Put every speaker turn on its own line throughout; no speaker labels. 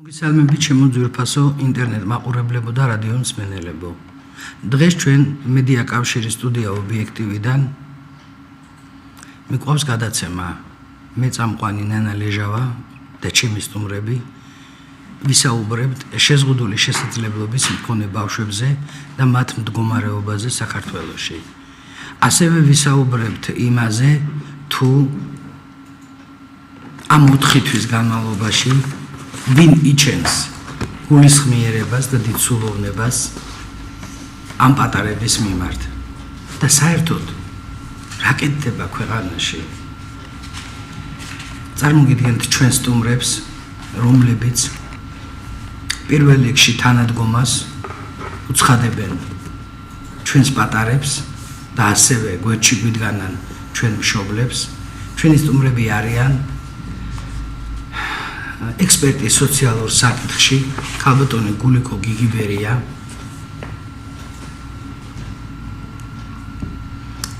მოგესალმებით ჩემო ძვირფასო ინტერნეტ მაყურებლებო და რადიო მსმენელებო. დღეს ჩვენ მედია კავშირის სტუდია ობიექტივიდან მიყვავს გადაცემა. მე წამყვანი ნანა ლეჟავა და ჩემი სტუმრები ვისაუბრებთ შეზღუდული შესაძლებლობის მქონე ბავშვებზე და მათ მდგომარეობაზე საქართველოში. ასევე ვისაუბრებთ იმაზე, თუ ამ 4 თვის განმავლობაში ვინ იჩენს გულისხმიერებას და დიდ სულოვნებას ამ პატარების მიმართ და საერთოდ რა კეთდება ქვეყანაში. წარმოგიდგენთ ჩვენ სტუმრებს, რომლებიც პირველ რიგში თანადგომას უცხადებენ ჩვენს პატარებს და ასევე გვერდში გვიდგანან ჩვენ მშობლებს. ჩვენი სტუმრები არიან ექსპერტი სოციალურ საკითხში ქალბატონი გულიკო გიგიბერია,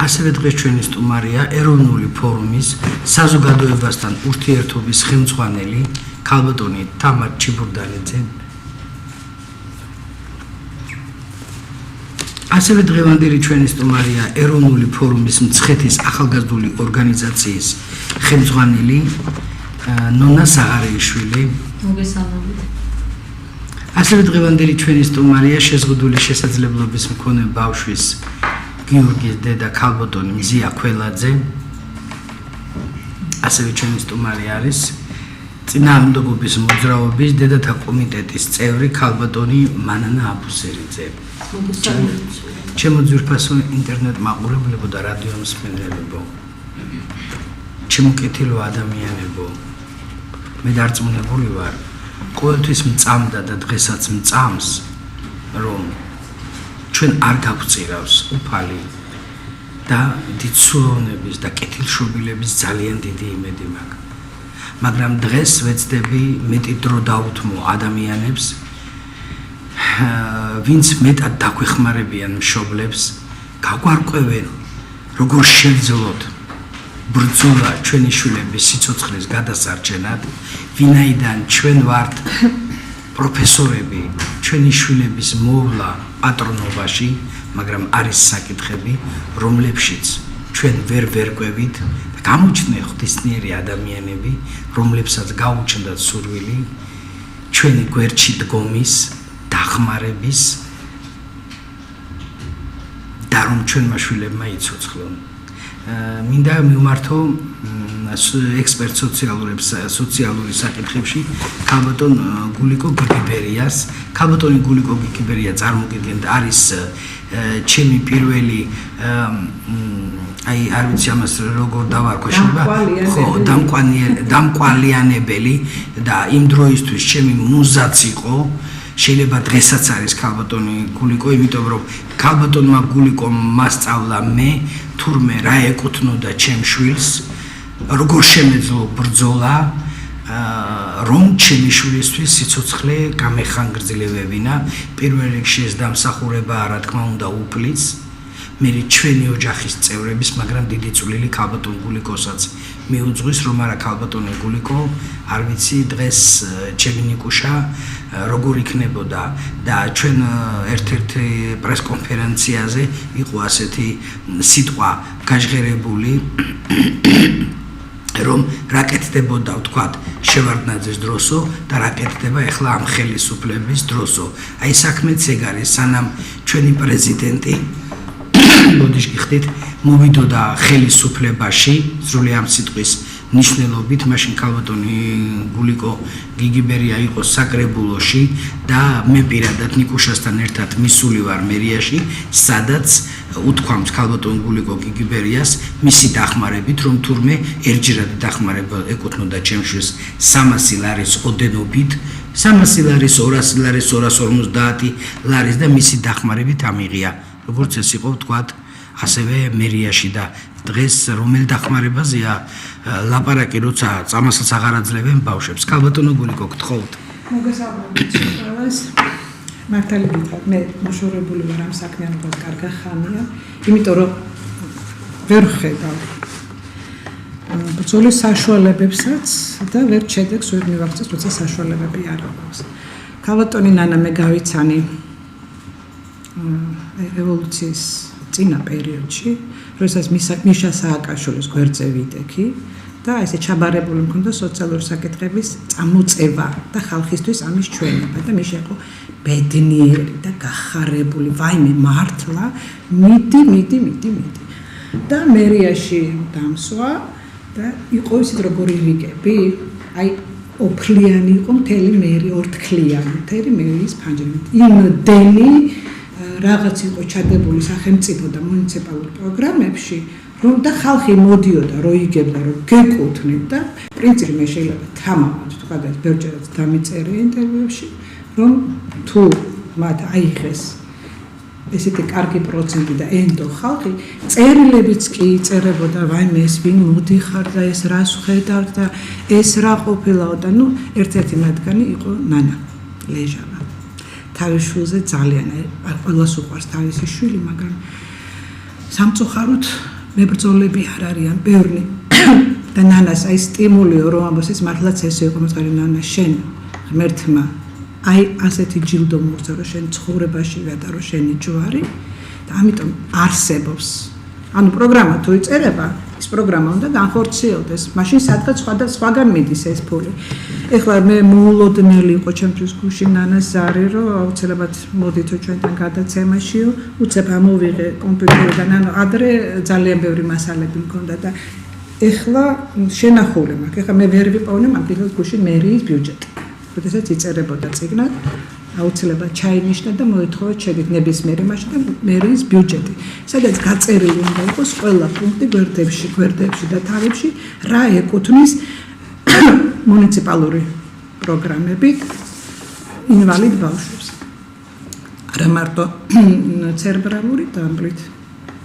ასევე დღეს ჩვენი სტუმარია ეროვნული ფორუმის საზოგადოებასთან ურთიერთობის ხელმძღვანელი ქალბატონი თამარ ჩიბურდანიძე. ასევე დღევანდელი ჩვენი სტუმარია ეროვნული ფორუმის მცხეთის ახალგაზრდული ორგანიზაციის ხელმძღვანელი ნონა საღარიშვილი.
მოგესალმებით.
ასევე დღევანდელი ჩვენი სტუმარია შეზღუდული შესაძლებლობის მქონე ბავშვის გიორგის დედა ქალბატონი მზია ქველაძე. ასევე ჩვენი სტუმარი არის წინააღმდეგობის მოძრაობის დედათა კომიტეტის წევრი ქალბატონი მანანა აბუსერიძე. ჩემო ძვირფასო ინტერნეტ მაყურებლებო და რადიო მსმენელებო, ჩემო კეთილო ადამიანებო, მე დარწმუნებული ვარ, ყოველთვის მწამდა და დღესაც მწამს, რომ ჩვენ არ გავწირავს უფალი და დიდ სულოვნების და კეთილშობილების ძალიან დიდი იმედი მაქვს. მაგრამ დღეს ვეცდები მეტი დრო დაუთმო ადამიანებს, ვინც მეტად დაგვეხმარებიან მშობლებს, გაგვარკვევენ, როგორ შევძლოთ ბრძოლა ჩვენი შვილების სიცოცხლის გადასარჩენად, ვინაიდან ჩვენ ვართ პროფესორები ჩვენი შვილების მოვლა პატრონობაში, მაგრამ არის საკითხები, რომლებშიც ჩვენ ვერ ვერკვევით და გამოჩნდნენ ღვთისმიერი ადამიანები, რომლებსაც გაუჩნდათ სურვილი ჩვენი გვერდში დგომის, დახმარების და რომ ჩვენმა შვილებმა იცოცხლონ. მინდა მივმართო ექსპერტ სოციალური საკითხებში ქალბატონ გულიკო გიგიბერიას. ქალბატონი გულიკო გიგიბერია, წარმოგიდგენთ, არის ჩემი პირველი არ ვიცი ამას როგორ დავარქვა, დამკვალიანებელი და იმ დროისთვის ჩემი მუზაც იყო. შეიძლება დღესაც არის ქალბატონი გულიკო, იმიტომ რომ ქალბატონმა გულიკომ მასწავლა მე თურმე რა ეკუთვნოდა ჩემ შვილს, როგორ შემეძლო ბრძოლა, რომ ჩემი შვილისთვის სიცოცხლე გამეხანგრძელებინა. პირველ რიგში ეს დამსახურებაა, რა თქმა უნდა, უფლის, მე ჩვენი ოჯახის წევრების, მაგრამ დიდი წვლილი ქალბატონ გულიკოსაც მიუძღვის, რომ არა ქალბატონი გულიკო, არ ვიცი დღეს ჩემი ნიკუშა როგორ იქნებოდა და ჩვენ ერთ-ერთ პრესკონფერენციაზე იყო ასეთი სიტყვა გაჟღერებული, რომ რა კეთდებოდა ვთქვათ შევარდნაძის დროსო და რა კეთდება ახლა ამ ხელისუფლების დროსო. აი საქმეც ეგ არის, სანამ ჩვენი პრეზიდენტი ბოდიშ გიხდით მოვიდოდა ხელისუფლებაში სრული ამ სიტყვის ნიშნულობით, მაშინ ქალბატონი გულიკო გიგიბერია იყო საკრებულოში და მე პირადად ნიკუშასთან ერთად მისული ვარ მერიაში, სადაც უთქვამთ ქალბატონ გულიკო გიგიბერიას მისი დახმარებით, რომ თურმე ერთჯერადი დახმარება ეკუთვნოდა ჩემ შვილს 300 ლარის ოდენობით, 300 ლარის, 200 ლარის, 250 ლარის და მისი დახმარებით ამიღია. როგორც ეს იყო ვთქვათ, ასევე მერიაში და დღეს რომელ დახმარებაზეა ლაპარაკი, როცა წამასაც აღარ აძლევენ ბავშვებს. ქალბატონო გულიკო, გთხოვთ.
მოგესალმებით ყველას. მართალია მე მოშორებული ვარ ამ საქმიანობას კარგი ხანია, იმიტომ რომ ვერ ხედავ ბრძოლის საშუალებებსაც და ვერ შედეგს ვერ მივაღწევს, როცა საშუალებები არ აქვს. ქალბატონი ნანა მე გავიცანი ევოლუციის წინა პერიოდში, როდესაც მიშა სააკაშვილის გვერდზე ვიდექი და ესე ჩაბარებული მქონდა სოციალური საკითხების წამოწევა და ხალხისთვის ამის ჩვენება და მიშა იყო ბედნიერი და გახარებული, ვაიმე მართლა, მიდი და მერიაში დამსვა და იყო ისეთ როგორი რიგები, აი ოფლიანი იყო მთელი მერი, ორთქლიანი, მთელი მერის ფანჯრები. იმდენი რაღაც იყო ჩადებული სახელმწიფო და მუნიციპალურ პროგრამებში, რომ და ხალხი მოდიოდა, რო იგებდა, რომ გეკუთვნით და პრინციპი მე შეიძლება თამამად თქვა და ბერჯერაც დამიწერე ინტერვიუში, რომ თუ მათ აიღეს ესეთი კარგი პროცენტი და ენდო ხალხი, წერილებიც კი იწერებოდა, ვაიმე ეს ვინ მოდიხარ და ეს რას ხედავთ და ეს რა ყოფილაო და ნუ ერთ-ერთი მათგანი იყო ნანა ლეჟავა. თავის შვილზე ძალიან ყველას უყვარს თავისი შვილი, მაგრამ სამწუხაროდ მებრძოლები არ არიან ბევრი და ნანას აი სტიმულიო რომ ამბობს ეს მართლაც ესე იყო მოწყარი ნანა შენ ღმერთმა აი ასეთი ჯილდო მოგცა რომ შენ ცხოვრებაში გადარო შენი ჯვარი და ამიტომ არსებობს ანუ პროგრამა თუ იწერება ის პროგრამა უნდა განხორციელდეს მაშინ სადღაც სხვაგან მიდის ეს ფული ეხლა მე მოულოდნელი იყო ჩემთვის გუში ნანას ზარი რომ აუცილებლად მოდითო ჩვენთან გადაცემაშიო უცებ ამოვიღე კომპიუტერიდან ანუ ადრე ძალიან ბევრი მასალები მქონდა და ეხლა შენახული მაქვს ეხლა მე ვერ ვიპოვნე მაგალითად გუში მერიის ბიუჯეტი როდესაც იწერებოდა წიგნად აუცილებლად ჩაინიშნა და მოითხოვა შეგეთ ნებისმიერი მაშინ და მერიის ბიუჯეტი სადაც გაწერილი უნდა იყოს ყველა პუნქტი გვერდებში და თავებში რა ეკუთვნის მუნიციპალური პროგრამები ინვალიდ ბავშვებს არა მარტო ცერებრალური დამბლით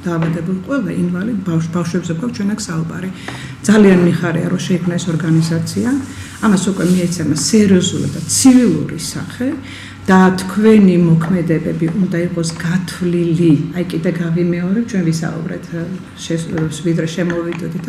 დაავადებულ ყველა ინვალიდ ბავშვებზე გვაქვს ჩვენ აქ საუბარი ძალიან მიხარია რომ შეიქმნა ეს ორგანიზაცია ამას უკვე მიეცემა სერიოზული და ცივილური სახე და თქვენი მოქმედებები უნდა იყოს გათვლილი აი კიდე გავიმეორებ ჩვენ ვისაუბრეთ ვიდრე შემოვიდოდით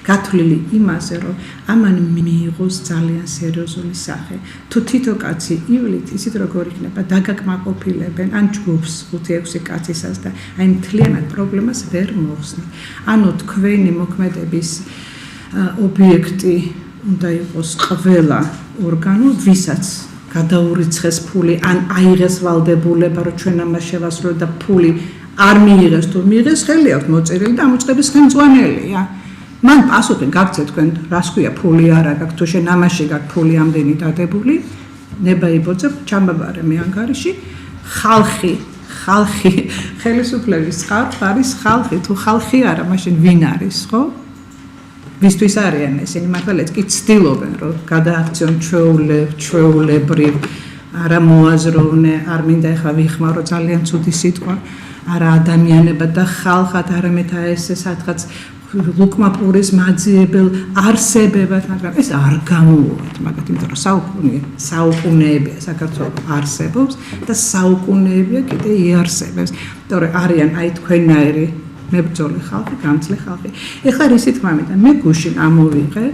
გათვლილი იმაზე რომ ამან მიიღოს ძალიან სერიოზული სახე თუ თითო კაცი ივლით ისეთ როგორ იქნება დაგაკმაყოფილებენ ან ჯგუფს 5-6 კაცისას და აი მთლიანად პრობლემას ვერ მოხსნით ანუ თქვენი მოქმედების ობიექტი უნდა იყოს ყველა ორგანო ვისაც გადაურიცხეს ფული ან აიღეს ვალდებულება რომ ჩვენ ამას შევასრულოთ და ფული არ მიიღეს თუ მიიღეს ხელი აქვს მოწერილი და ამოწყების ხელმძღვანელია მან პასუხი გაგცეთ თქვენ რას ქვია ფული არა გაქვს თუ შენ ამაში გაქვს ფული ამდენი დადებული ნება იბოძებ ჩამაბარე მე ანგარიში ხალხი ხელისუფლების წყართ არის ხალხი თუ ხალხი არა მაშინ ვინ არის ხო ვისთვის არიან ესენი მართალაც კი ცდილობენ რომ გადააქციონ ჩვეულებრივ არა მოაზროვნე არ მინდა ეხლა ვიხმარო ძალიან ცუდი სიტყვა არა ადამიანებად და ხალხად არამედ ეს სადღაც ლუკმაპურის მაძიებელ არსებებად მაგრამ ეს არ გამოვართ მაგათ იმიტომ რომ საუკუნეებია საქართველოს არსებობს და საუკუნეებია კიდე იარსებებს იმიტომ რომ არიან აი თქვენნაირი მებრძოლი ხალხი, გამძლე ხალხი. ეხლა რისი თქმა მინდა, მე გუშინ ამოვიღე,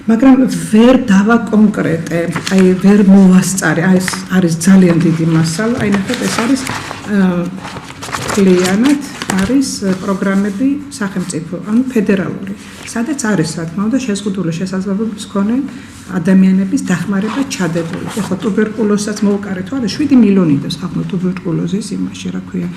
მაგრამ ვერ დავაკონკრეტე, აი ვერ მოვასწარე, აი ეს არის ძალიან დიდი მასალა, აი ნახეთ ეს არის კლიანად არის პროგრამები სახელმწიფო, ანუ ფედერალური. სადაც არის რა თქმა უნდა შეზღუდული შესაძლებლობის მქონე ადამიანების დახმარება ჩადებული. ეხლა ტუბერკულოზსაც მოვუკარეთ, არა 7 მილიონი და ხალხო ტუბერკულოზის იმაში რა ქვია,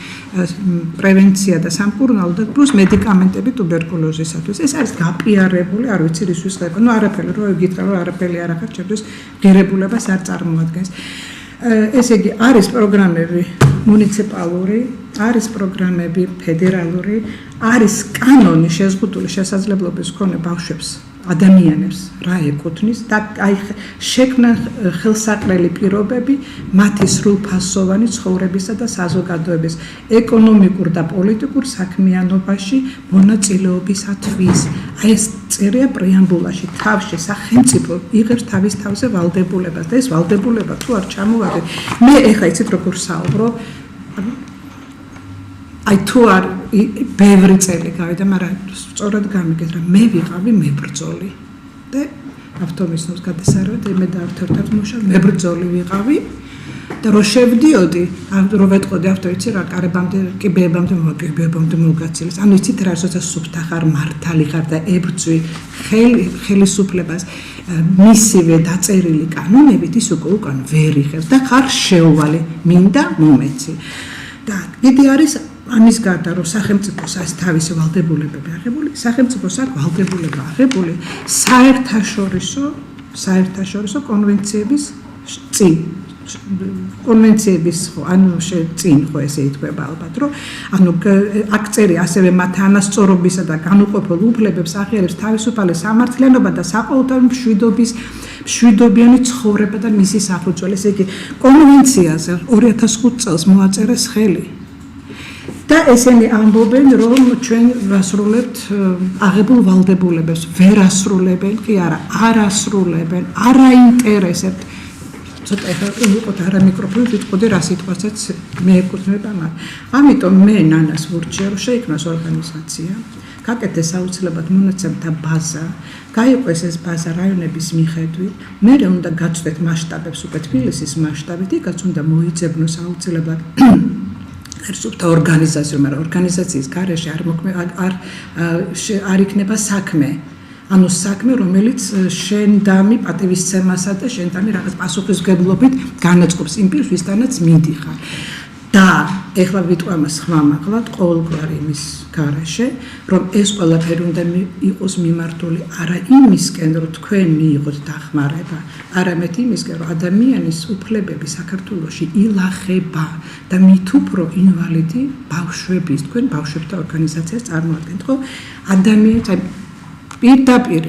პრევენცია და სამკურნალო და პლუს მედიკამენტები ტუბერკულოზისათვის. ეს არის გაპიარებული, არ ვიცი რისთვის ხდება. ნუ არაფერი რო გითხრა რომ არაფერი არ აქვს, ჩემთვის ღირებულებას არ წარმოადგენს. ესე იგი არის პროგრამები მუნიციპალური, არის პროგრამები ფედერალური, არის კანონი შეზღუდული შესაძლებლობის მქონე ბავშვებს, ადამიანებს რა ეკუთვნის და აი შექმნა ხელსაყრელი პირობები მათი სრულფასოვანი ცხოვრებისა და საზოგადოების ეკონომიკურ და პოლიტიკურ საქმიანობაში მონაწილეობისათვის. აი ეს წერია პრეამბულაში თავში სახელმწიფო იღებს თავის თავზე ვალდებულებას და ეს ვალდებულება თუ არ ჩამოვარდეთ მე ეხლა იცით როგორ საუბრო აი თუ არ ბევრი წელი გავიდა, მაგრამ სწორად გამიგეთ რა მე ვიყავი მებრძოლი და ავტომისნოს გადასარევად მე და ერთ-ერთ მუშა მებრძოლი ვიყავი და რო შევდიოდი, რო ვეტყოდი ავტოიცი რა კარებამდე, კიბეებამდე მოგაცილეს. ანუ იცით რა, როცა სუფთა ხარ, მართალი ხარ და ებრძვი ხელისუფლებას მისივე დაწერილი კანონებით ის უკან ვერ იღებს და ხარ შეუვალი, მინდა მომეცი. და კიდე არის ამის გარდა რომ სახელმწიფოს არის თავისი ვალდებულებები აღებული, სახელმწიფოს აქვს ვალდებულება აღებული საერთაშორისო კონვენციების წინ კონვენციების ანუ წინ ხო ესე ითქვება ალბათ რომ ანუ აქ წერი ასევე მათ ანასწორობისა და განუყოფელ უფლებებს აღიარებს თავისუფალი სამართლიანობა და საყოველთაო მშვიდობიანი ცხოვრება და მისი საფუძველი. ესე იგი კონვენციაზე 2005 წელს მოაწერეს ხელი და ესენი ამბობენ რომ ჩვენ ვასრულებთ აღებულ ვალდებულებებს, ვერ ასრულებენ კი არა, არ ასრულებენ, არ აინტერესებთ. ცოტა ახლა ვიყოთ არა მიკროფონი ვიტყოდი რა სიტყვასაც მე ეკუთვნება მათ. ამიტომ მე ნანას ვურჩია რომ შეიქმნას ორგანიზაცია, გაკეთდეს აუცილებლად მონაცემთა ბაზა, გაიყვეს ეს ბაზა რაიონების მიხედვით, მერე უნდა გაწვდეთ მასშტაბებს უკვე თბილისის მასშტაბით, იქაც უნდა მოიძებნოს აუცილებლად ერთსუბთა ორგანიზაცია, მაგრამ ორგანიზაციის გარეშე არ იქნება საქმე. ანუ საქმე, რომელიც შენდამი პატივისცემასა და შენდამი რაღაც პასუხისმგებლობით განაწყობს იმ პირს, ვისთანაც მიდიხარ. და ეხლა ვიტყვი ამას ხმამაღლად ყოველგვარი იმის გარეშე, რომ ეს ყველაფერი უნდა იყოს მიმართული არა იმისკენ, რომ თქვენ მიიღოთ დახმარება, არამედ იმისკენ, რომ ადამიანის უფლებები საქართველოში ილახება და მით უფრო ინვალიდი ბავშვების, თქვენ ბავშვებთა ორგანიზაციას წარმოადგენთ, ხო? ადამიანს პირდაპირ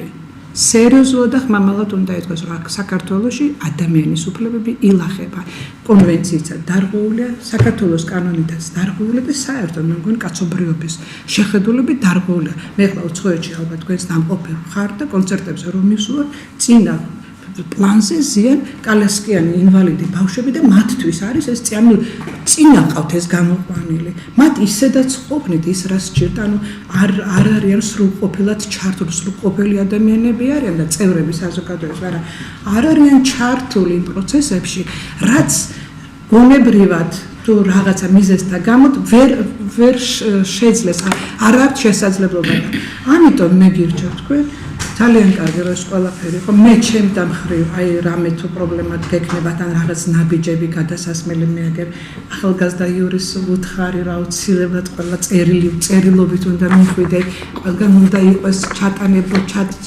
სერიოზულად და ხმამაღლად უნდა ეთქვას, რომ საქართველოში ადამიანის უფლებები ილახება. კონვენციითაც დარღვეულია, საქართველოს კანონითაც დარღვეულია და საერთოდ მე მგონი კაცობრიობის შეხედულებით დარღვეულია. მე ხლა უცხოეთში ალბათ თქვენს დამყოფი ხარ და კონცერტებზე რომ მივსულოთ, წინა პლანზე ზიან კალასკიანი ინვალიდი ბავშვები და მათთვის არის ეს წინა ყავთ ეს გამოყვანილი. მათ ისედაც ყოფნით ის რაც სჭირდა, ანუ არ არიან სრულყოფილად ჩართული, სრულყოფილი ადამიანები არიან და წევრები საზოგადოების, მაგრამ არ არიან ჩართული იმ პროცესებში, რაც გონებრივად თუ რაღაცა მიზეზთა გამო ვერ შეძლეს, არ აქვს შესაძლებლობა. ამიტომ მე გირჩევ თქვენ ძალიან კარგი რომ ეს ყველაფერი ხო მე ჩემთან მხრივ აი რამე თუ პრობლემა გექნებათ ან რაღაც ნაბიჯები გადასასმელი მეაგებ ახალგაზრდა იურის უთხარი რა აუცილებლად ყველა წერილობით უნდა მიხვიდე ყველგან უნდა იყოს ჩატანებო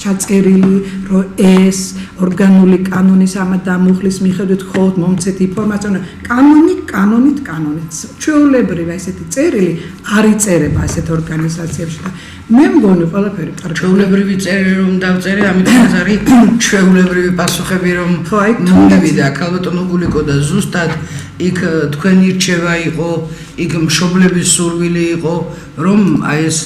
ჩაწერილი რომ ეს ორგანული კანონის ამა დამუხლის მიხედვით ხოთ მომცეთ ინფორმაცია კანონით ჩვეულებრივ ესეთი წერილი არ იწერება ასეთ ორგანიზაციებში და მე მგონი ყველაფერი კარგი
ჩვეულებრივი წერილი რომ დავწერე, ამიტომ ეს არის ჩვეულებრივი პასუხები რომ მოვიდა ქალბატონო გულიკო და ზუსტად იქ თქვენი რჩევა იყო, იქ მშობლების სურვილი იყო, რომ აი ეს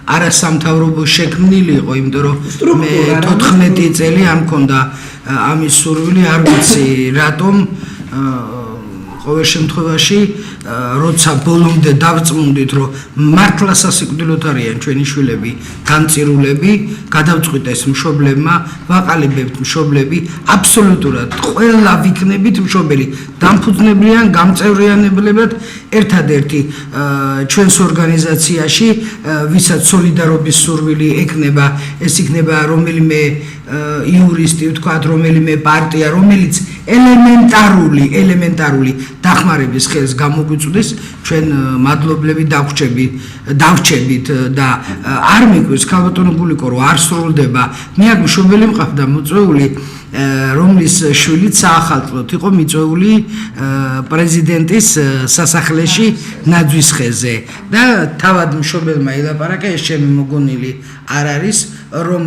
არასამთავრობო შექმნილი იყო, იმიტომ რომ მე 14 წელი არ მქონდა ამის სურვილი, არ ვიცი რატომ ყოველ შემთხვევაში როცა ბოლომდე დავწმუნდით რომ მართლა სასიკვდილოდ არიან ჩვენი შვილები განწირულები გადავწყვიტე ეს მშობლებმა ვაყალიბებთ მშობლები აბსოლუტურად ყველა ვიქნებით მშობელი დამფუძნებლიან გამწევრიანებლებად ერთადერთი ჩვენს ორგანიზაციაში ვისაც სოლიდარობის სურვილი ექნება ეს იქნება რომელიმე იურისტი ვთქვათ რომელიმე პარტია რომელიც ელემენტარული დახმარების ხელს გამოგვიწვდის ჩვენ მადლობლები დავჩებით და არ მიგვეს ქალბატონო გულიკო რომ არ სრულდება მე აქ მშობელი მყავდა მოწვეული რომლის შვილიც საახალწლოდ იყო მიწვეული პრეზიდენტის სასახლეში ნაძვის ხეზე და თავად მშობელმა ილაპარაკა ეს ჩემი მოგონილი არ არის რომ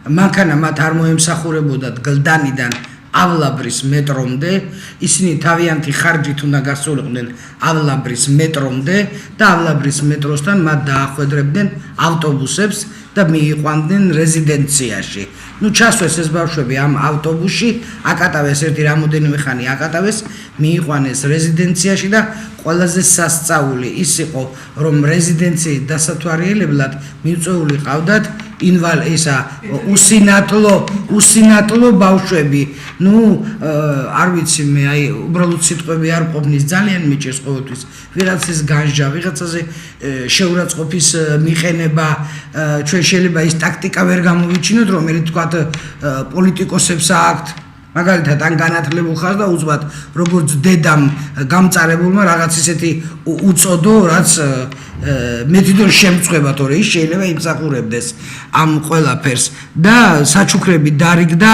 მანქანა მათ არ მოემსახურებოდათ გლდანიდან ავლაბრის მეტრომდე, ისინი თავიანთი ხარჯით უნდა გასულიყვნენ ავლაბრის მეტრომდე და ავლაბრის მეტროსთან მათ დაახვედრებდნენ ავტობუსებს და მიიყვანდნენ რეზიდენციაში. ნუ ჩასვეს ეს ბავშვები ამ ავტობუსში, აკატავეს ერთი რამოდენიმე ხანი აკატავეს, მიიყვანეს რეზიდენციაში და ყველაზე სასწაული ის იყო, რომ რეზიდენციის დასათვალიერებლად მიწვეული ყავდათ უსინათლო ბავშვები. ნუ არ ვიცი მე, აი უბრალოდ სიტყვები არ ყოფნის, ძალიან მიჭირს ყოველთვის ვიღაცის განსჯა, ვიღაცაზე შეურაცხყოფის მიყენება. ჩვენ შეიძლება ის ტაქტიკა ვერ გამოვიჩინოთ, რომელიც თქვათ პოლიტიკოსებს აქვთ. მაგალითად, ან განათლებულ ხარ და უძბად, როგორც დედამ გამწარებულმა რაღაც ისეთი უწოდო, რაც მეთიდონ შემწყვება, თორე ის შეიძლება იმსახურებდეს ამ ყველაფერს და საჩუქრები დარიგდა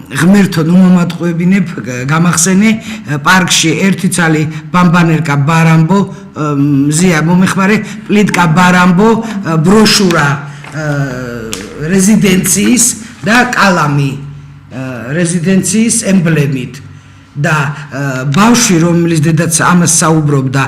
ღმერთო ნუ მომატყუებინებ გამახსენე პარკში ერთი ცალი ბამბანერკა ბარამბო მზია მომეხმარე პლიტკა ბარამბო ბროშურა რეზიდენციის და კალამი რეზიდენციის ემბლემით და ბავშვი რომლის დედაც ამას საუბრობდა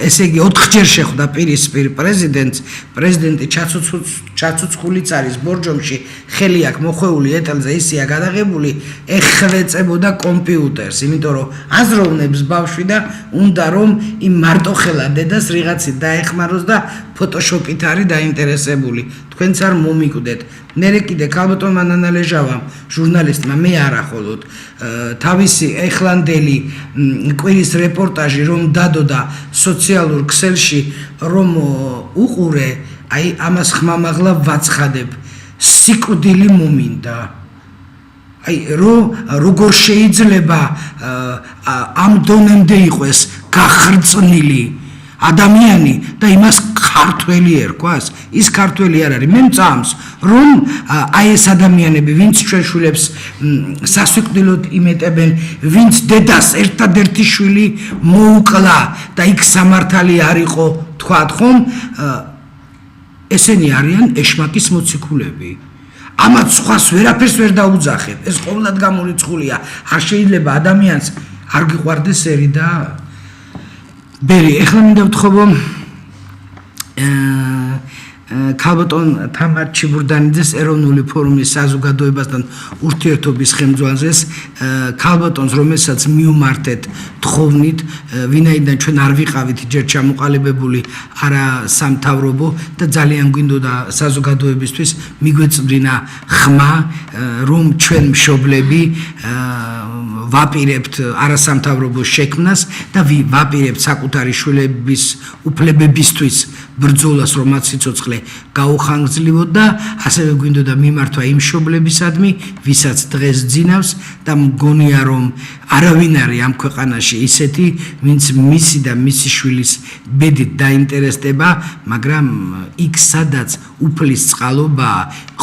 ესე იგი 4 ჯერ შეხვდა პირისპირ პრეზიდენტი ჩაცუცხულიც არის ბორჯომში ხელი აქვს მოხვეული ეტელზე ისია გადაღებული ეხლეწებოდა კომპიუტერს იმიტომ რომ აზროვნებს ბავშვი და უნდა რომ იმ მარტოხელა დედას რიღაცი დაეხმაროს და ფოტოშოპით არის დაინტერესებული თქვენც არ მომიკვდეთ მერე კიდე ქალბატონმა ნანალეჟავამ ჟურნალისტმა მე არა ხოლოდ თავისი ეხლანდელი კვირის რეპორტაჟი რომ დადოდა სოციალურ ქსელში რომ უყურე აი ამას ხმამაღლა ვაცხადებ სიკვდილი მომინდა აი როგორ შეიძლება ამ დონემდე იყოს გახრწნილი ადამიანი და იმას ქართველი ერქვას ის ქართველი არ არის მე მწამს რომ აი ეს ადამიანები ვინც ჩვენ შვილებს სასიკვდილოდ იმეტებენ ვინც დედას ერთადერთი შვილი მოუკლა და იქ სამართალი არ იყო თქვათ ხომ ესენი არიან ეშმაკის მოციქულები ამათ სხვას ვერაფერს ვერ დაუძახებ ეს ყოვლად გამორიცხულია არ შეიძლება ადამიანს არ გიყვარდეს ერი და ბერი ეხლა მინდა ვთხოვო ქალბატონ თამარ ჩიბურდანიძეს ეროვნული ფორუმის საზოგადოებასთან ურთიერთობის ხელმძღვანელს ქალბატონს რომელსაც მიუმართეთ თხოვნით ვინაიდან ჩვენ არ ვიყავით ჯერ ჩამოყალიბებული არა სამთავრობო და ძალიან გვინდოდა საზოგადოებისთვის მიგვეწვდინა ხმა რომ ჩვენ მშობლები ვაპირებთ არასამთავრობო შექმნას და ვაპირებთ საკუთარი შვილების უფლებებისთვის ბრძოლას რომ მათ სიცოცხლე გაუხანგრძლივოთ და ასევე გვინდოდა მიმართვა იმ მშობლებისადმი ვისაც დღეს ძინავს და მგონია რომ არავინ არის ამ ქვეყანაში ისეთი ვინც მისი და მისი შვილის ბედით დაინტერესდება მაგრამ იქ სადაც უფლის წყალობა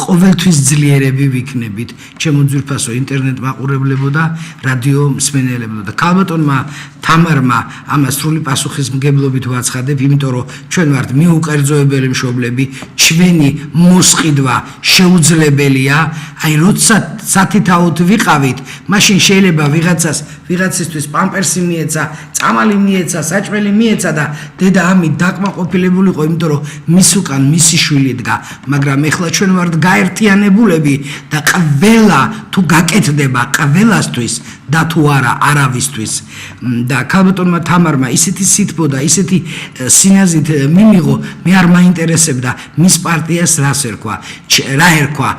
ყოველთვის ძლიერები ვიქნებით ჩემო ძვირფასო ინტერნეტ მაყურებლებო და რადიო მსმენელებო და ქალბატონმა თამარმა ამას სრული პასუხისმგებლობით ვაცხადებ იმიტომ რომ ჩვენ ვართ მიუკერძოებელი მშობლები ჩვენი მოსყიდვა შეუძლებელია აი როცა სათითაოდ ვიყავით მაშინ შეიძლება ვიღაცისთვის პამპერსი მიეცა წამალი მიეცა საჭმელი მიეცა და დედა ამით დაკმაყოფილებული იყო იმიტომ რომ მის უკან მისი შვილი დგა მაგრამ ეხლა ჩვენ ვართ გაერთიანებულები და ყველა თუ გაკეთდება ყველასთვის და თუ არა არავისთვის და ქალბატონმა თამარმა ისეთი სითბო და ისეთი სინაზით მიმიღო მე არ მაინტერესებდა მის პარტიას რა ერქვა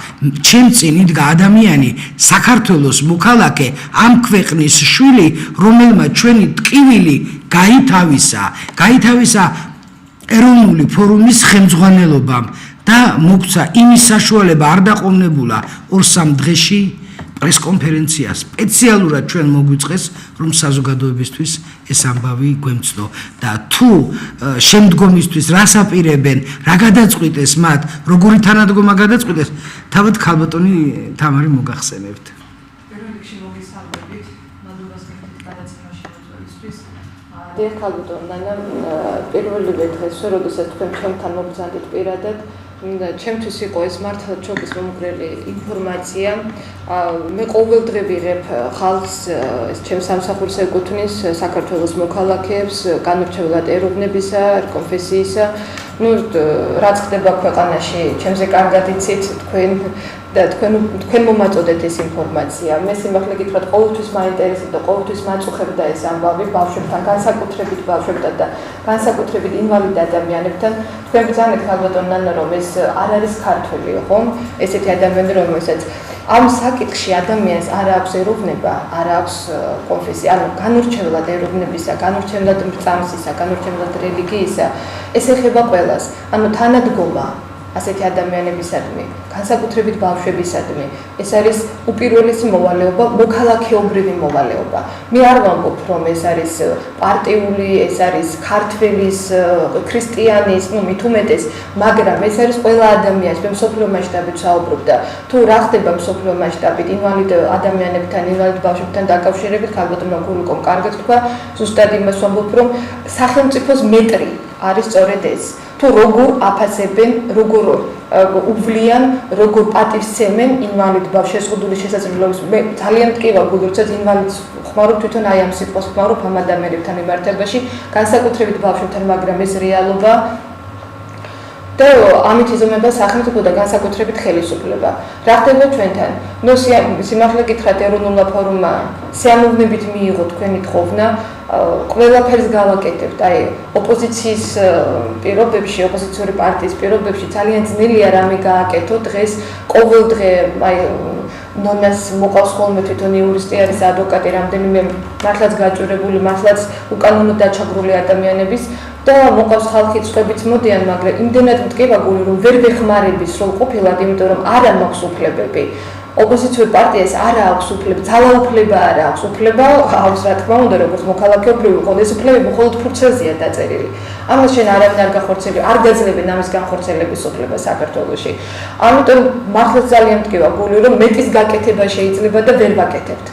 ჩემ წინ იდგა ადამიანი საქართველოს მოქალაქე ამ ქვეყნის შვილი რომელმაც ჩვენი ტკივილი გაითავისა ეროვნული ფორუმის ხელმძღვანელობამ და მოგცა იმის საშუალება არ დაყოვნებულა 2-3 დღეში პრესკონფერენცია სპეციალურად ჩვენ მოგვიწყეს რომ საზოგადოებისთვის ეს ამბავი გვემცნო და თუ შემდგომისთვის რას აპირებენ რა გადაწყვიტეს მათ როგორი თანადგომა გადაწყვიტეს თავად ქალბატონი თამარი მოგახსენებთ
დიახ ქალბატონ ნანა პირველივე დღესვე როდესაც თქვენ ჩემთან მოგზავნით პირადად ჩემთვის იყო ეს მართლა შოკის მომგვრელი ინფორმაცია. მე ყოველდღე ვიღებ ხალხს, ეს ჩემს სამსახურს ეკუთვნის საქართველოს მოქალაქეებს, განურჩევლად ეროვნებისა, კონფესიისა. რაც ხდება ქვეყანაში, ჩემზე კარგად იცით თქვენ მომაწოდეთ ეს ინფორმაცია. მე სიმართლე გითხრათ, ყოველთვის მაინტერესებდა, ყოველთვის მაწუხებდა ეს ამბავი ბავშვებთან, განსაკუთრებით ბავშვებთან და განსაკუთრებით ინვალიდ ადამიანებთან. თქვენ ბრძანეთ ქალბატონ ნანა, რომ ეს არ არის ქართველი, ხო? ესეთი ადამიანები, რომელსაც ამ საკითხში ადამიანს არ აქვს ეროვნება, არ აქვს კონფესია, ანუ განურჩევლად ეროვნებისა, განურჩევლად მრწამსისა, განურჩევლად რელიგიისა, ეს ეხება ყველას. ანუ თანადგომა ასეთი ადამიანებისადმი, განსაკუთრებით ბავშვებისადმი, ეს არის უპირველესი მოვალეობა, მოქალაქეობრივი მოვალეობა. მე არ ვამბობ, რომ ეს არის პარტიული, ეს არის ქართველის, ქრისტიანის, მით უმეტეს, მაგრამ ეს არის ყველა ადამიანის, მე მსოფლიო მასშტაბით ვსაუბრობ და თუ რა ხდება მსოფლიო მასშტაბით ინვალიდ ადამიანებთან, ინვალიდ ბავშვებთან დაკავშირებით, ქალბატონმა გულიკომ კარგად თქვა, ზუსტად იმას ვამბობ, რომ სახელმწიფოს მეტრი არის სწორედ ეს. თუ როგორ აფასებენ, როგორ უვლიან, როგორ პატივსცემენ ინვალიდ ბავშვს შეზღუდული შესაძლებლობის. მე ძალიან მტკივა გულურცად ინვალიდს ხმარობ თვითონ აი ამ სიტყვას ხმარობ ამ ადამიანებთან მიმართებაში, განსაკუთრებით ბავშვებთან, მაგრამ ეს რეალობა და ამით იზომება სახელმწიფო და განსაკუთრებით ხელისუფლება. რა ხდება ჩვენთან? ნუ სიმართლე გითხრათ, ეროვნულმა ფორუმმა სიამოვნებით მიიღო თქვენი თხოვნა, ყველაფერს გავაკეთებთ. აი, ოპოზიციის პირობებში, ოპოზიციური პარტიის პირობებში ძალიან ძნელია რამე გააკეთო დღეს, ყოველდღე, აი, ნონას მოყავს ხოლმე თვითონ იურისტი არის, ადვოკატი, რამდენიმე მართლაც გაჭირებული, მართლაც უკანონოდ დაჩაგრული ადამიანების და მოყავს ხალხი წვებით მოდიან, მაგრამ იმდენად მტკივა გული, რომ ვერ ვეხმარები სრულყოფილად, იმიტომ რომ არა მაქვს უფლებები. ოპოზიციურ პარტიას არ აქვს უფლება, ძალაუფლება არ აქვს, უფლება აქვს, რა თქმა უნდა, როგორც მოქალაქეობრივი იყო, ეს უფლებები მხოლოდ ფურცელზეა დაწერილი. ამას შენ არავინ არ გახორციელებს, არ გაძლევენ ამის განხორციელების უფლება საქართველოში. ამიტომ მართლაც ძალიან მტკივა გული, რომ მეტის გაკეთება შეიძლება და ვერ ვაკეთებთ.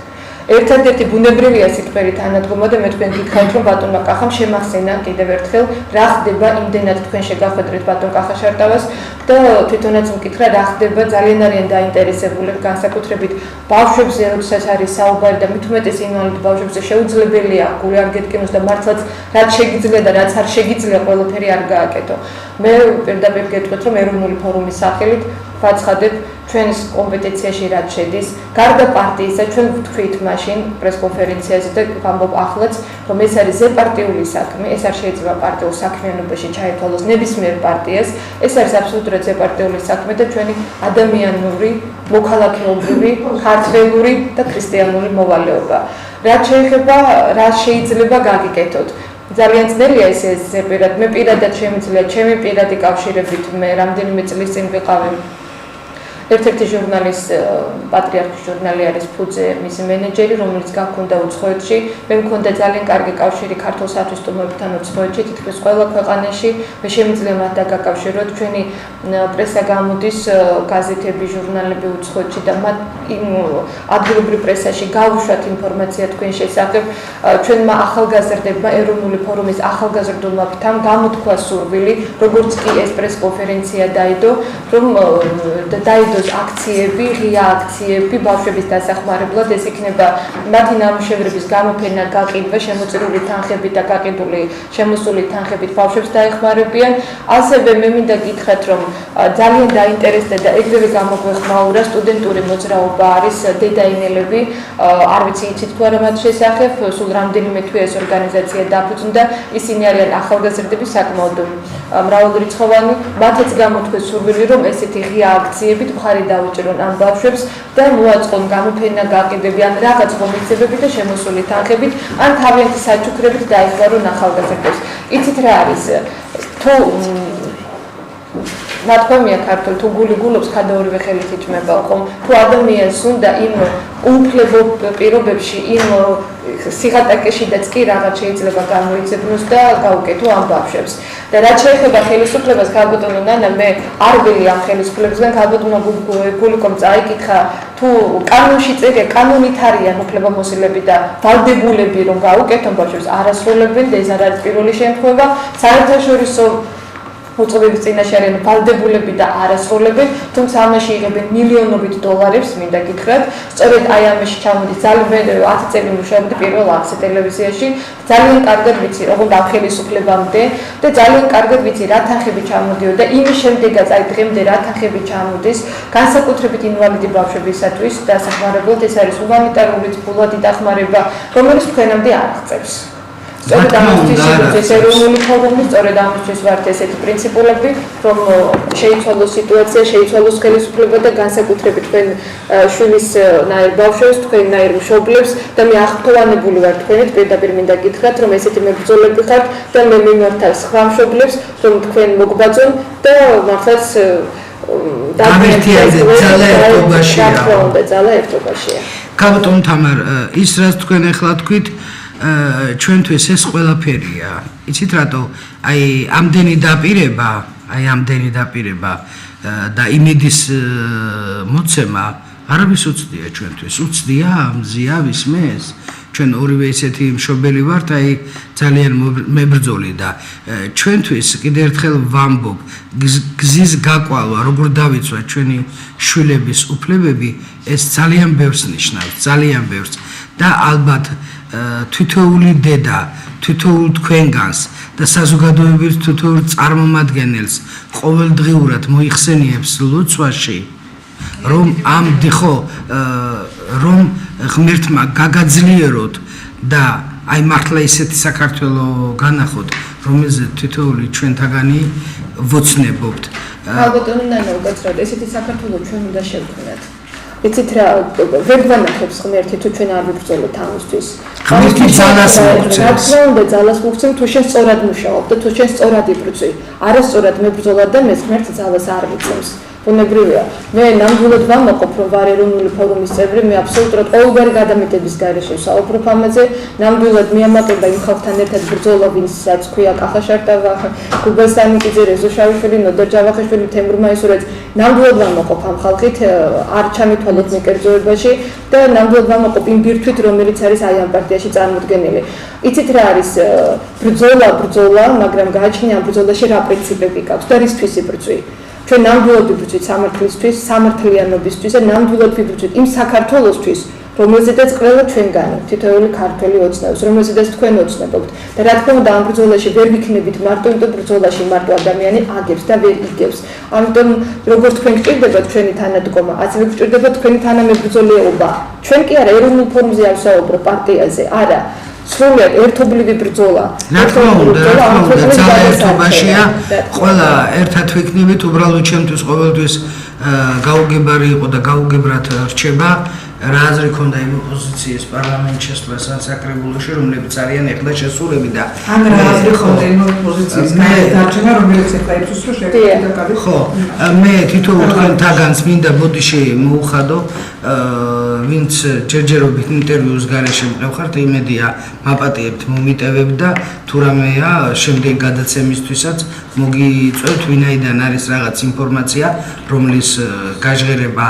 ერთადერთი ბუნებრივია სიტყვერი თანადგომა და მე თქვენ გითხარით, რომ ბატონმა კახამ შემახსენა კიდევ ერთხელ რა ხდება იმდენად თქვენ შეგახვედრეთ ბატონ კახა შარტავას და თვითონაც მკითხრა რა ხდება, ძალიან არიან დაინტერესებული განსაკუთრებით ბავშვებზე, როდესაც არის საუბარი და მით უმეტეს ინვალიდ ბავშვებზე შეუძლებელია გული არ გეტკინოს და მართლაც რაც შეგიძლია და რაც არ შეგიძლია ყველაფერი არ გააკეთო. მე პირდაპირ გეტყვით, რომ ეროვნული ფორუმის სახელით ვაცხადებ ჩვენს კომპეტენციაში რაც შედის, გარდა პარტიისა, ჩვენ ვთქვით მაშინ პრესკონფერენციაზე და ვამბობ ახლაც, რომ ეს არის ზეპარტიული საქმე, ეს არ შეიძლება პარტიულ საქმიანობაში ჩაითვალოს ნებისმიერ პარტიას, ეს არის აბსოლუტურად ზეპარტიული საქმე და ჩვენი ადამიანური, მოქალაქეობრივი, ქართველური და ქრისტიანული მოვალეობა. რაც შეეხება, რა შეიძლება გაგიკეთოთ. ძალიან ძნელია ეს ზეპირად, მე პირადად შემიძლია, ჩემი პირადი კავშირებით მე რამდენიმე წლის წინ ვიყავი ერთ-ერთი ჟურნალის, პატრიარქის ჟურნალი არის ფუძე, მისი მენეჯერი, რომელიც გაქონდა უცხოეთში. მე მქონდა ძალიან კარგი კავშირი ქართულ სათვისტომოებთან უცხოეთში, თითქმის ყველა ქვეყანაში. მე შემიძლია მათ დაგაკავშიროთ. ჩვენი პრესა გამოდის, გაზეთები, ჟურნალები უცხოეთში და მათ იმ ადგილობრივ პრესაში გავუშვათ ინფორმაცია თქვენ შესახებ. ჩვენმა ახალგაზრდებმა, ეროვნული ფორუმის ახალგაზრდულმა ფრთამ გამოთქვა სურვილი, როგორც კი ეს პრესკონფერენცია დაიდო, რომ დაიდო აქციები, ღია აქციები ბავშვების დასახმარებლად, ეს იქნება მათი ნამუშევრების გამოფენა, გაყიდვა, შემოწირული თანხებით და გაყიდული შემოსული თანხებით ბავშვებს დაეხმარებიან. ასევე მე მინდა გითხრათ, რომ ძალიან დაინტერესდა და ეგრევე გამოგვეხმაურა სტუდენტური მოძრაობა არის დედაინელები, არ ვიცი იცით თუ არა მათ შესახებ, სულ რამდენიმე თვე ეს ორგანიზაცია დაფუძნდა, ისინი არიან ახალგაზრდები საკმაოდ მრავალრიცხოვანი, მათაც გამოთქვეს სურვილი, რომ ესეთი ღია აქციებით მხარი დაუჭირონ ამ ბავშვებს და მოაწყონ გამოფენა, გაყიდვები ან რაღაც ღონისძიებები და შემოსული თანხებით, ან თავიანთი საჩუქრებით დაეხმარონ ახალგაზრდებს. იცით რა არის? თუ ნათქვამია ქართულ, თუ გული გულობს, ხადა ორივე ხელით იჭმება, ხომ? თუ ადამიანს უნდა იმ უფლებო პირობებში, იმ სიღატაკეშიდაც კი რაღაც შეიძლება გამოიძებნოს და გაუკეთო ამ ბავშვებს. და რაც შეეხება ხელისუფლებას, ქალბატონო ნანა, მე არ ველი ამ ხელისუფლებისგან, ქალბატონმა გულიკომ წაიკითხა, თუ კანონში წერია, კანონით არიან უფლებამოსილები და ვალდებულები რომ გაუკეთონ ბავშვებს, არ ასრულებენ და ეს არ არის პირველი შემთხვევა. საერთაშორისო მოწყობების წინაშე არიან ვალდებულები და არასრულები, თუმცა ამაში იღებენ მილიონობით დოლარებს, მინდა გითხრათ. სწორედ აი ამაში ჩამოდის ძალიან 10 წელი მუშაობდი პირველ აქცე ტელევიზიაში. ძალიან კარგად ვიცი, როგორ ხელისუფლებამდე და ძალიან კარგად ვიცი, რა თანხები ჩამოდიოდა, იმის შემდეგაც აი დღემდე რა თანხები ჩამოდის, განსაკუთრებით ინვალიდი ბავშვებისათვის დასახმარებლად ეს არის ჰუმანიტარული ფულადი დახმარება, რომელიც თქვენამდე არ აღწევს. სწორედ ამისთვის ეს ეროვნული ფორუმი, სწორედ ამისთვის ვართ ესეთი პრინციპულები, რომ შეიცვალოს სიტუაცია, შეიცვალოს ხელისუფლება და განსაკუთრებით თქვენ შვილის ნაირ ბავშვებს, თქვენ ნაირ მშობლებს და მე აღფრთოვანებული ვარ თქვენით, პირდაპირ მინდა გითხრათ, რომ ესეთი მებრძოლები ხართ და მე მიმართავ სხვა მშობლებს, რომ თქვენ მოგბაძონ და მართლაც
გამერთიანდეთ ძალა
ერთობაშია.
გაბატონ თამარ, ის რაც თქვენ ახლა თქვით ჩვენთვის ეს ყველაფერია. იცით რატო? აი ამდენი დაპირება და იმედის მოცემა არავის უცდია ჩვენთვის. უცდია მზია ვისმეს. ჩვენ ორივე ესეთი მშობელი ვართ, აი ძალიან მებრძოლი და ჩვენთვის კიდევ ერთხელ ვამბობ, გზის გაკვალვა, როგორ დავიცვათ ჩვენი შვილების უფლებები, ეს ძალიან ბევრს ნიშნავს, ძალიან ბევრს და ალბათ თითოეული დედა, თითოეულ თქვენგანს და საზოგადოების თითოეულ წარმომადგენელს ყოველდღიურად მოიხსენიებს ლოცვაში, რომ რომ ღმერთმა გაგაძლიეროთ და აი მართლა ისეთი საქართველო განახოთ, რომელზეც თითოეული ჩვენთაგანი ვოცნებობთ.
ალბათონ ნანა უკაცრავად, ესეთი საქართველო ჩვენ უნდა შევქმნათ. იცით რა, ვერ გვანახებს ღმერთი თუ ჩვენ არ ვიბრძოლოთ ამისთვის.
ღმერთი ძალას მოგცემს.
რა უნდა ძალას მოგცემ თუ შენ სწორად მუშაობ და თუ შენ სწორად იბრძვი. არასწორად მებრძოლა და მე ღმერთს ძალას არ მიცემს. ბუნებრივია. მე ნამდვილად ვამაყობ, რომ ვარ ეროვნული ფორუმის წევრი, მე აბსოლუტურად ყოველგვარი გადამეტების გარეშე ვსაუბრობ ამაზე. ნამდვილად მიამაყება იმ ხალხთან ერთად ბრძოლა, ვინცაც ქვია კახა შარტავა, გუგა სანიკიძე, რეზო შავიშვილი, ნოდარ ჯავახიშვილი, თემურ მაისურაძე. ნამდვილად ვამაყობ ამ ხალხით, არ ჩამithვალოთ მეკერძოებაში და ნამდვილად ვამაყობ იმ ბირთვით, რომელიც არის აი ამ პარტიაში წარმოდგენილი. იცით რა არის ბრძოლა, მაგრამ გააჩნია ამ ბრძოლაში რა პრინციპები გაქვს და რისთვის იბრძვი. ჩვენ ნამდვილად ვიბრძვით სამართლისთვის, სამართლიანობისთვის და ნამდვილად ვიბრძვით იმ საქართველოსთვის, რომელზედაც ყველა ჩვენგანი, თითოეული ქართველი ოცნობს, რომელზედაც თქვენ ოცნებობთ. და რა თქმა უნდა, ამ ბრძოლაში ვერ ვიქნებით მარტო, იმიტომ ბრძოლაში მარტო ადამიანი აგებს და ვერ იგებს. ამიტომ როგორც თქვენ გჭირდებათ ჩვენი თანადგომა, ასევე გჭირდებათ თქვენი თანამებრძოლეობა. ჩვენ კი არა ეროვნულ ფორუმზე არ ვსაუბრობ პარტიაზე, არა. სრულად ერთობლივი ბრძოლა.
რა თქმა უნდა, ძალა ერთობაშია. ყველა ერთად ვიქნებით, უბრალოდ ჩემთვის ყოველთვის გაუგებარი იყო და გაუგებრად რჩება. რა აზრი ქონდა იმ ოპოზიციის პარლამენტ შესვლას საკრებულოში, რომლებიც არიან ეხლა შესულები და
ან რა აზრი ქონდა იმ ოპოზიციის დარჩენა, რომელიც ეხლა იწვევს რომ შევიდეთ.
ხო, მე თითოეულ თქვენთაგანს მინდა ბოდიში მოუხადო, ვინც ჯერჯერობით ინტერვიუს გარეშე მყავხართ, იმედია მაპატიებთ, მომიტევებთ და თუ რამეა შემდეგ გადაცემისთვისაც მოგიწევთ, ვინაიდან არის რაღაც ინფორმაცია, რომლის გაჟღერება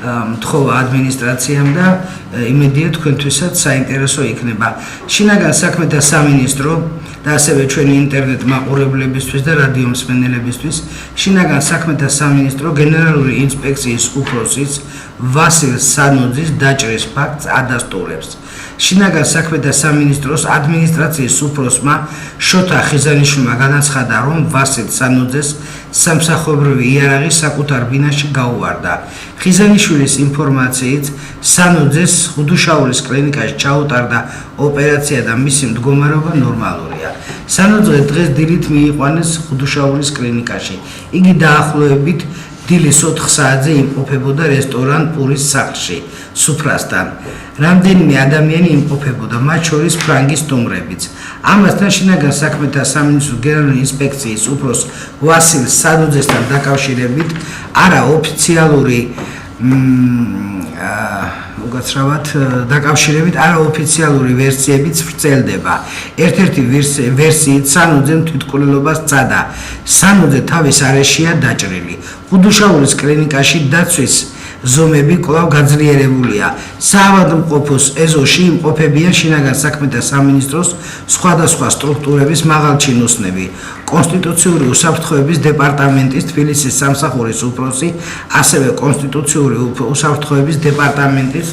მთხოვა ადმინისტრაციამ და იმედია თქვენთვისაც საინტერესო იქნება. შინაგან საქმეთა სამინისტრო და ასევე ჩვენი ინტერნეტ მაყურებლებისთვის და რადიო მსმენელებისთვის შინაგან საქმეთა სამინისტრო გენერალური ინსპექციის უფროსის ვასილ სანოძის დაჭრის ფაქტს ადასტურებს. შინაგან საქმეთა სამინისტროს ადმინისტრაციის უფროსმა შოთა ხიზანიშვილმა განაცხადა, რომ ვასილ სანოძეს სამსახურებრივი იარაღი საკუთარ ბინაში გაუვარდა. ხიზანიშვილის ინფორმაციით სანოძეს ხუდუშაურის კლინიკაში ჩაუტარდა ოპერაცია და მისი მდგომარეობა ნორმალურია. სანოძე დღეს დილით მიიყვანეს ხუდუშაურის კლინიკაში. იგი დაახლოებით დილის 4 საათზე იმყოფებოდა რესტორან პურის სახლში, სუფრასთან. რამდენიმე ადამიანი იმყოფებოდა, მათ შორის ფრანგის სტუმრებიც. ამასთან შინაგან საქმეთა სამინისტროს გენერალური ინსპექციის უფროს ვასილ სანოძესთან დაკავშირებით არაოფიციალური უკაცრავად დაკავშირებით არაოფიციალური ვერსიებიც ვრცელდება. ერთ-ერთი ვერსიით სანოძემ თვითმკვლელობას სცადა. სანოძე თავის არეშია დაჭრილი. ხუდუშაურის კლინიკაში დაცვის ზომები კვლავ გაძლიერებულია. საავადმყოფოს ეზოში იმყოფებიან შინაგან საქმეთა სამინისტროს სხვადასხვა სტრუქტურების მაღალჩინოსნები, კონსტიტუციური უსაფრთხოების დეპარტამენტის თბილისის სამსახურის უფროსი, ასევე კონსტიტუციური უსაფრთხოების დეპარტამენტის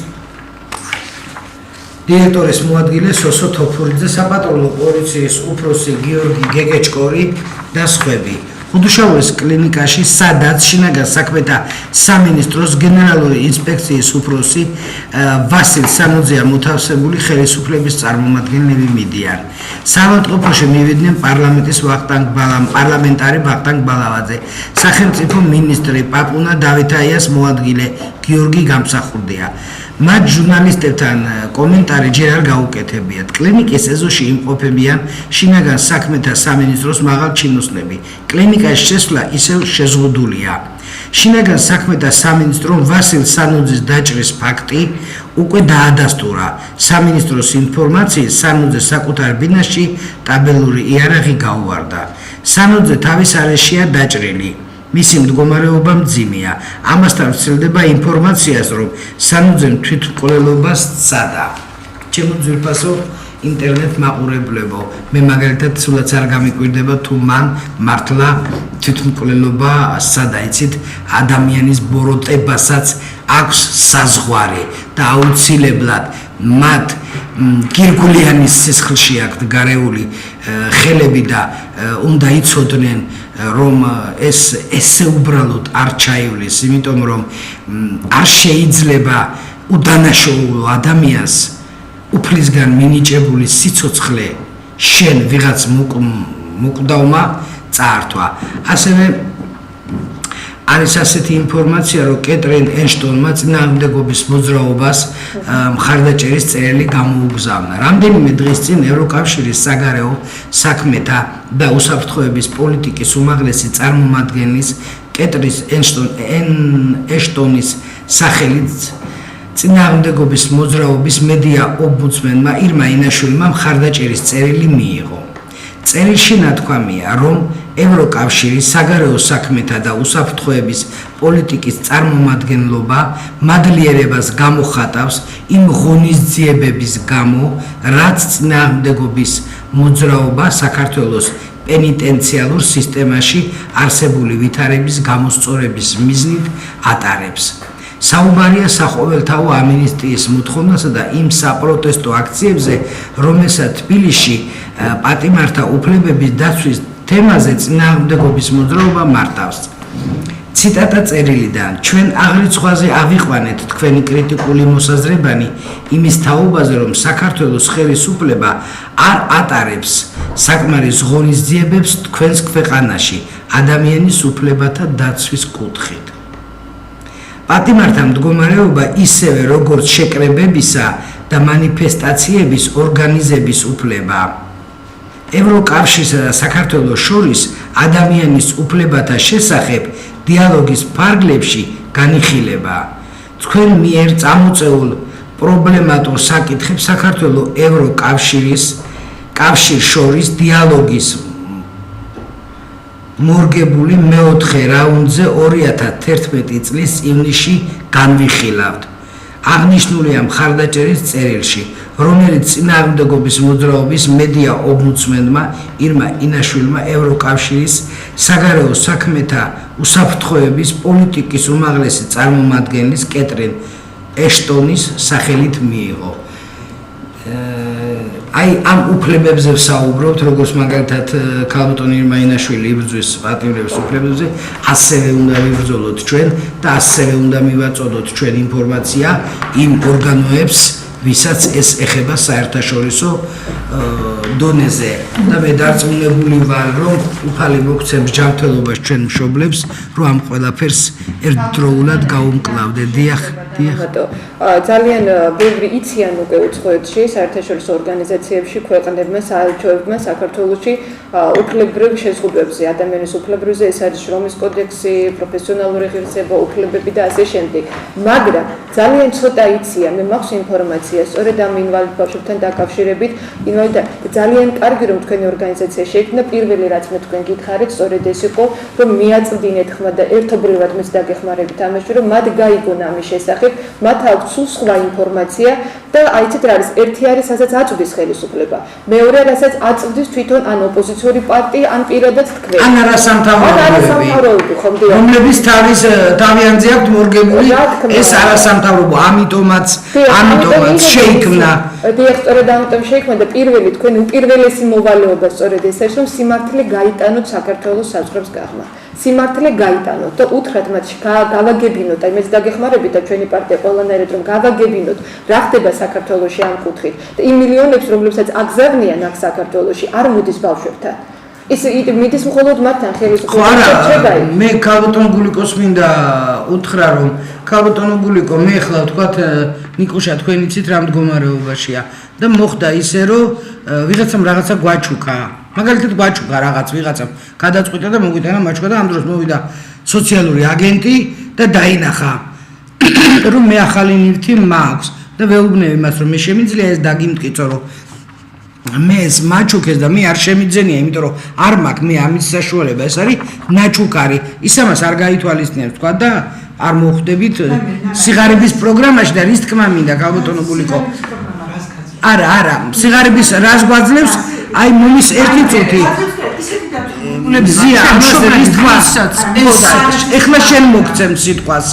დირექტორის მოადგილე სოსო თოფურიძე, საპატრულო პოლიციის უფროსი გიორგი გეგეჭკორი და სხვები. ხუდუშაურის კლინიკაში, სადაც შინაგან საქმეთა სამინისტროს გენერალური ინსპექციის უფროსი ვასილ სანოძეა მოთავსებული ხელისუფლების წარმომადგენლები მიდიან. საავადმყოფოში მივიდნენ პარლამენტარი ვახტანგ ბალავაძე, სახელმწიფო მინისტრი პაპუნა დავითაიას მოადგილე გიორგი გამსახურდია. მათ ჟურნალისტებთან კომენტარი ჯერ არ გაუკეთებიათ. კლინიკის ეზოში იმყოფებიან შინაგან საქმეთა სამინისტროს მაღალჩინოსნები. კლინიკაში შესვლა ისევ შეზღუდულია. შინაგან საქმეთა სამინისტრომ ვასილ სანოძის დაჭრის ფაქტი უკვე დაადასტურა. სამინისტროს ინფორმაციით სანოძე საკუთარ ბინაში ტაბელური იარაღი გაუვარდა. სანოძე თავის არეშია დაჭრილი. მისი მდგომარეობა მძიმეა. ამასთან ვრცელდება ინფორმაციას, რომ სანოძემ თვითმკვლელობა სცადა. ჩემო ძვირფასო ინტერნეტ მაყურებლებო, მე მაგალითად სულაც არ გამიკვირდება თუ მან მართლა თვითმკვლელობა სცადა, იცით, ადამიანის ბოროტებასაც აქვს საზღვარი და აუცილებლად მათ გირგულიანის სისხლში აქვთ გარეული ხელები და უნდა იცოდნენ რომ ესე უბრალოდ არ ჩაივლის, იმიტომ რომ არ შეიძლება უდანაშაულო ადამიანს უფლისგან მინიჭებული სიცოცხლე შენ ვიღაც მოკვდავმა წაართვა. ასევე არის ასეთი ინფორმაცია, რომ კეტრინ ენშტონმა წინააღმდეგობის მოძრაობას მხარდაჭერის წერილი გამოუგზავნა. რამდენიმე დღის წინ ევროკავშირის საგარეო საქმეთა და უსაფრთხოების პოლიტიკის უმაღლესი წარმომადგენლის კეტრინ ენშტონის სახელით წინააღმდეგობის მოძრაობის მედია ომბუდსმენმა ირმა ინაშვილმა მხარდაჭერის წერილი მიიღო. წერილში ნათქვამია, რომ ევროკავშირის საგარეო საქმეთა და უსაფრთხოების პოლიტიკის წარმომადგენლობა მადლიერებას გამოხატავს იმ ღონისძიებების გამო, რაც წინააღმდეგობის მოძრაობა საქართველოს პენიტენციალურ სისტემაში არსებული ვითარების გამოსწორების მიზნით ატარებს. საუბარია საყოველთაო ამინისტიის მოთხოვნასა და იმ საპროტესტო აქციებზე, რომელსაც თბილისში პატიმართა უფლებების დაცვის თემაზე წინააღმდეგობის მოძრაობა მართავს. ციტატა წერილიდან: ჩვენ აღრიცხვაზე ავიყვანეთ თქვენი კრიტიკული მოსაზრებანი იმის თაობაზე, რომ საქართველოს ხელისუფლება არ ატარებს საკმარის ღონისძიებებს თქვენს ქვეყანაში ადამიანის უფლებათა დაცვის კუთხით. პატიმართა მდგომარეობა ისევე როგორც შეკრებებისა და მანიფესტაციების ორგანიზების უფლება. ევროკავშირსა და საქართველოს შორის ადამიანის უფლებათა შესახებ დიალოგის ფარგლებში განიხილება. თქვენ მიერ წამოწეულ პრობლემატურ საკითხებს საქართველოს ევროკავშირის შორის დიალოგის მორგებული მეოთხე რაუნდზე 2011 წლის ივნისში განვიხილავთ. აღნიშნულია მხარდაჭერის წერილში, რომელიც წინააღმდეგობის მოძრაობის მედია ომბუდსმენმა ირმა ინაშვილმა ევროკავშირის საგარეო საქმეთა უსაფრთხოების პოლიტიკის უმაღლესი წარმომადგენლის კეტრინ ენშტონის სახელით მიიღო. აი ამ უფლებებზე ვსაუბრობთ, როგორც მაგალითად ქალბატონი ირმა ინაშვილი იბრძვის პატიმრების უფლებებზე, ასევე უნდა ვიბრძოლოთ ჩვენ და ასევე უნდა მივაწოდოთ ჩვენ ინფორმაცია იმ ორგანოებს, ვისაც ეს ეხება საერთაშორისო დონეზე. და მე დარწმუნებული ვარ, რომ უფალი მოგცემს ჯანმრთელობას ჩვენ მშობლებს, რომ ამ ყველაფერს ერთდროულად გაუმკლავდეთ. დიახ.
ძალიან ბევრი იციან უკვე უცხოეთში საერთაშორისო ორგანიზაციებში ქვეყნებმა საელჩოებმა საქართველოში უფლებრივ შეზღუდვებზე, ადამიანის უფლებებზე, ეს არის შრომის კოდექსი, პროფესიონალური ღირსება, უფლებები და ასე შემდეგ. მაგრამ ძალიან ცოტა იციან, მე მაქვს ინფორმაცია ინფორმაცია სწორედ ამ ინვალიდ ბავშვებთან დაკავშირებით. ძალიან კარგი რომ თქვენი ორგანიზაცია შეიქმნა. პირველი რაც მე თქვენ გითხარით, სწორედ ეს იყო, რომ მიაწვდინეთ ხმა და ერთობლივად მეც დაგეხმარებით ამაში, რომ მათ გაიგონ ამის შესახებ, მათ აქვთ სულ სხვა ინფორმაცია და აიცით რა არის, ერთი არის, რასაც აწვდის ხელისუფლება. მეორე, რასაც აწვდის თვითონ ან ოპოზიციური პარტია, ან პირადად თქვენ.
ან არასამთავრობოები, რომლებიც თავიანთი აქვთ მორგებული ეს არასამთავრობო, ამიტომაც შეიქმნა.
დიახ, სწორედ ამიტომ შეიქმნა და პირველი თქვენი უპირველესი მოვალეობა სწორედ ეს არის, რომ სიმართლე გაიტანოთ საქართველოს საზღვრებს გაღმა. სიმართლე გაიტანოთ და უთხრათ მათ გავაგებინოთ, აი მეც დაგეხმარებით და ჩვენი პარტია ყველანაირად რომ გავაგებინოთ, რა ხდება საქართველოში ამ კუთხით და იმ მილიონებს, რომლებსაც აგზავნიან აქ საქართველოში, არ მოდის ბავშვებთან. ის მიდის მხოლოდ მათთან ხელისუფლება შეჭრება.
მე ქალბატონ გულიკოს მინდა უთხრა, რომ ქალბატონ გულიკო, მე ახლა ვთქვათ ნიკუშა თქვენ იცით რა მდგომარეობაშია და მოხდა ისე, რომ ვიღაცამ რაღაცა გვაჩუქა. მაგალითად გვაჩუქა რაღაც ვიღაცამ გადაწყვიტა და მოგვიტანა მაჩუქა და ამ დროს მოვიდა სოციალური აგენტი და დაინახა რომ მე ახალი ნივთი მაქვს და ვეუბნები მას რომ მე შემიძლია ეს დაგიმტკიცო რომ მე ეს მაჩუქეს და მე არ შემიძენია იმიტომ რომ არ მაქვს მე ამის საშუალება ეს არის ნაჩუქარი ისამას არ გაითვალისწინებს თქვა და არ მოხვდებით სიგარების პროგრამაში და რის თქმა მინდა ქალბატონო გულიკო არა სიგარების რას გვაძლევს აი მომის ერთი წუთი ზია ამას რის თქმას ეხლა შენ მოგცემ სიტყვას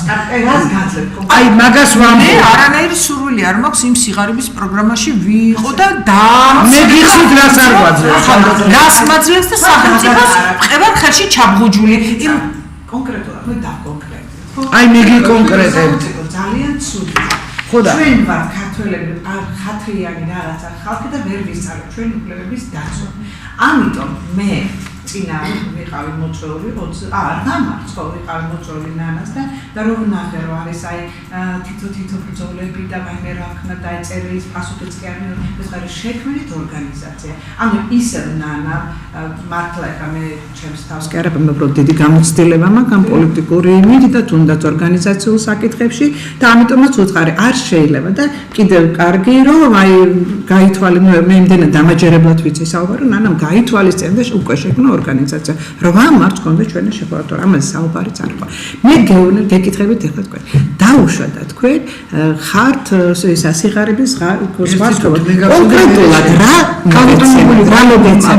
აი მაგას ვამბობ
მე არანაირი სურვილი არ მაქვს იმ სიგარების პროგრამაში ვიყო და
მე გიხსნით რას არ გვაძლევს
რას მაძლევს და სახელმწიფოს ყევარ ხელში ჩაბღუჯული იმ
კონკრეტულად მე დავკონკრეტებ
აი მე გიკონკრეტებთ
ძალიან ცუდი
ხოდა
ჩვენ ვართ ქართველები ხათრიანი რაღაცა ხალხი და ვერ ვისწავლეთ ჩვენ უფლებების დაცვა ამიტომ მე წინა ვიყავი მოწვეული 20 არ დამარცხო ვიყავი მოწვეული ნანასთან და რომ ნახე რომ არის აი თითო ბრძოლები და მე რა ხნა დაიწერე ის პასუხიც კი არ ეს არის შექმნით ორგანიზაცია ანუ ისე ნანა მართლა ხა მე ჩემს თავს კი არა მე უბრალოდ დიდი გამოცდილება მაქვს ამ პოლიტიკური იმით და თუნდაც ორგანიზაციულ საკითხებში და ამიტომაც უთხარი არ შეიძლება და კიდევ კარგი რომ აი გაითვალე მე იმდენად დამაჯერებლად ვიცი საუბარი ნანამ გაითვალისწინე და უკვე შექმნა ორგანიზაცია რომ ამართ კონდა ჩვენი შეფორტო ამაზე საუბარიც არ ყვა მე გეკითხებით ეხლა თქვენ დაუშვა და თქვენ ხართ ეს სიგარების ზღვარგობა კონკრეტულად რა კალბატონი რა მოგეცა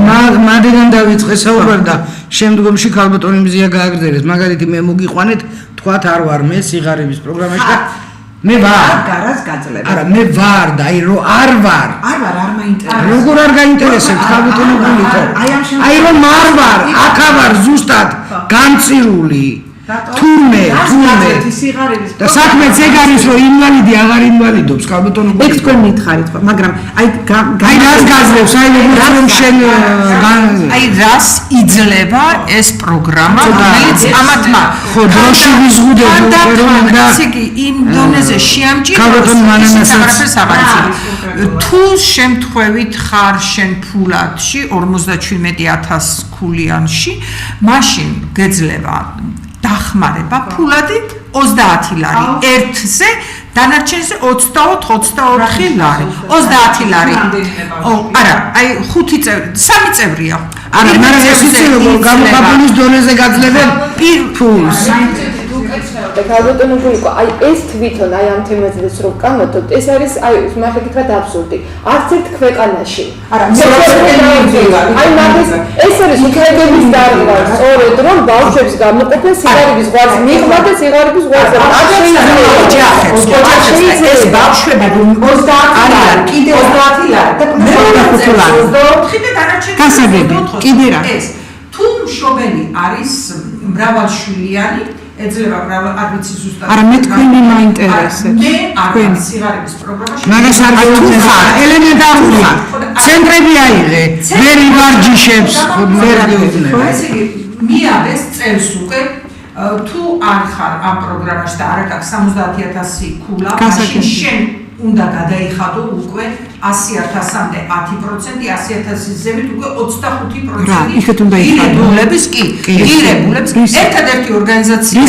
მადიდან დავიწყე საუბარი და შემდგომში ქალბატონი მზია გააგრძელეს მაგალითი მე მოგიყვანეთ თქვათ არ ვარ მე სიგარების პროგრამაში და მე ვარ
გარას გაძლევ
არა მე ვარ და აი რომ არ ვარ
არ მაინტერესებს
როგორ არ გაინტერესებს ქალბატონი გულიკო აი რომ არ ვარ აქა ვარ ზუსტად განცირული თურმე და საქმეც ეგ არის რომ ინვალიდი აღარ ინვალიდობს ქალბატონი
ეგ თქვენ მითხარით მაგრამ აი
რას გაძლევს აი რომ შენ
აი რას იძლევა ეს პროგრამა რომელიც ამათმა
ხო დროში ვიზღუდებ რომ და
იგი იმ დონეზე შეამჭიროს თუ შემთხვევით ხარ შენ ფულადში 57000 ქულიანში მაშინ გეძლევა დახმარება ფულადი 30 ლარი ერთზე დანარჩენზე 24 ლარი 30 ლარი არა აი 5 წევრი 3 წევრია
არა მაგრამ ეს იცი როგორ გამოგაბულის დონეზე გაძლევენ ფულს
ქალბატონო გულიკო აი ეს თვითონ აი ამ თემაზეც რომ კამოთობთ ეს არის აი მაგ გითხრათ აბსურდი არც ერთ ქვეყანაში
არა
აი მაგის ეს არის უფლებების დარღვევა სწორედ რომ ბავშვებს გამოყოფენ სიგარების ზღვარზე მიღმა და სიგარების ზღვარზე
ეს ბავშვები 30 ლარი კიდე 30 ლარი და 25 ლარი
24 და დანარჩენი
გასაგები კიდე რა
ეს თუ მშობელი არის მრავალშვილიანი ეძლევა არ ვიცი ზუსტად
არა მე თქვენი მაინტერესებს
მე არ ვიცი სიგარების პროგრამაში
მაგას არ გეუბნებათ ელემენტარულია ცენტრები აიღე ვერ ივარჯიშებს ვერ გეუბნებათ
ესე იგი მიაბეს წელს უკვე თუ არ ხარ ამ პროგრამაში და არ აქვს 70000 ქულა მაშინ შენ უნდა გადაიხადო უკვე 100000-მდე 10%, 100000-ის ზემით უკვე 25%. ღირებულების კი, ღირებულებს ერთადერთი ორგანიზაცია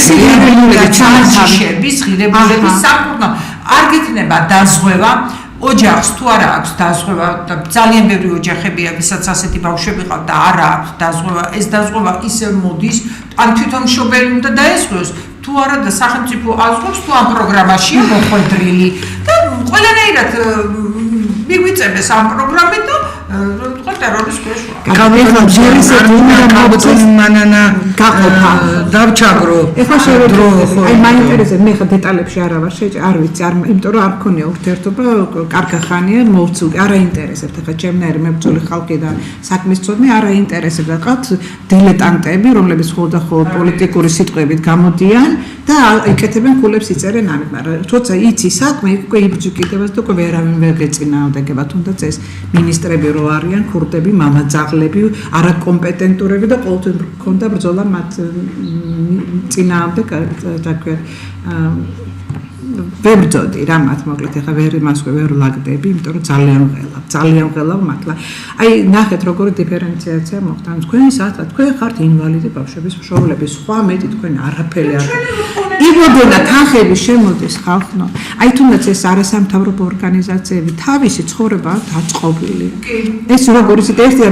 ღირებულების სამკურნალო არ გიქნება დაზღვევა ოჯახს თუ არა აქვს დაზღვევა და ძალიან ბევრი ოჯახებია, ვისაც ასეთი ბავშვები ყავთ და არა აქვს დაზღვევა, ეს დაზღვევა ისევ მოდის, ან თვითონ მშობელი უნდა დაესწროს, თუ არა და სახელმწიფო აზრობს, თუ ამ პროგრამაშია მოხვედრილი და ყველანაირად მიგვიწევეს ამ პროგრამით და თქვა ტერორის ქვეშ
ეხლა ჯერის უნდა მოგწოს მანანა
გაყოფა
დავჩაგრო
ეხლა შევეძრო აი მაინტერესებს მე ხა დეტალებში არ ვარ არ ვიცი არ იმიტომ რომ არ მქონია ურთიერთობა კარგა ხანია მოვწუდი არ აინტერესებთ ეხლა ჩემნაირი მებრძოლი ხალხი და საქმის წოდნე არ აინტერესებთ ყავთ დილეტანტები რომლებიც ხოლმე პოლიტიკური სიტყვებით გამოდიან და იკეთებენ ქულებს იწერენ ამით მაგრამ თორსა იცი საქმე უკვე იბრძვიკიდებას და უკვე ვერავინ ვერ გეწინააღმდეგება თუნდაც ეს მინისტრები რო არიან ქურდები მამაძაღლები არაკომპეტენტურები და ყოველთვის მქონდა ბრძოლა მათ წინააღმდეგ თქვა ვებრძოდი რა მათ მოკლედ ეხა ვერ იმას ვერ ლაგდები იმიტომ რომ ძალიან ყველა მართლა აი ნახეთ როგორი დიფერენციაცია მოხდა თქვენ საათად თქვენ ხართ ინვალიდი ბავშვების მშობლები სხვა მეტი თქვენ არაფერი არ იბოდენა თანხები შემოდის ხალხნო აი თუნდაც ეს არასამთავრობო ორგანიზაციები თავისი ცხოვრება დაწყობილი ეს როგორ ისეთ ერთია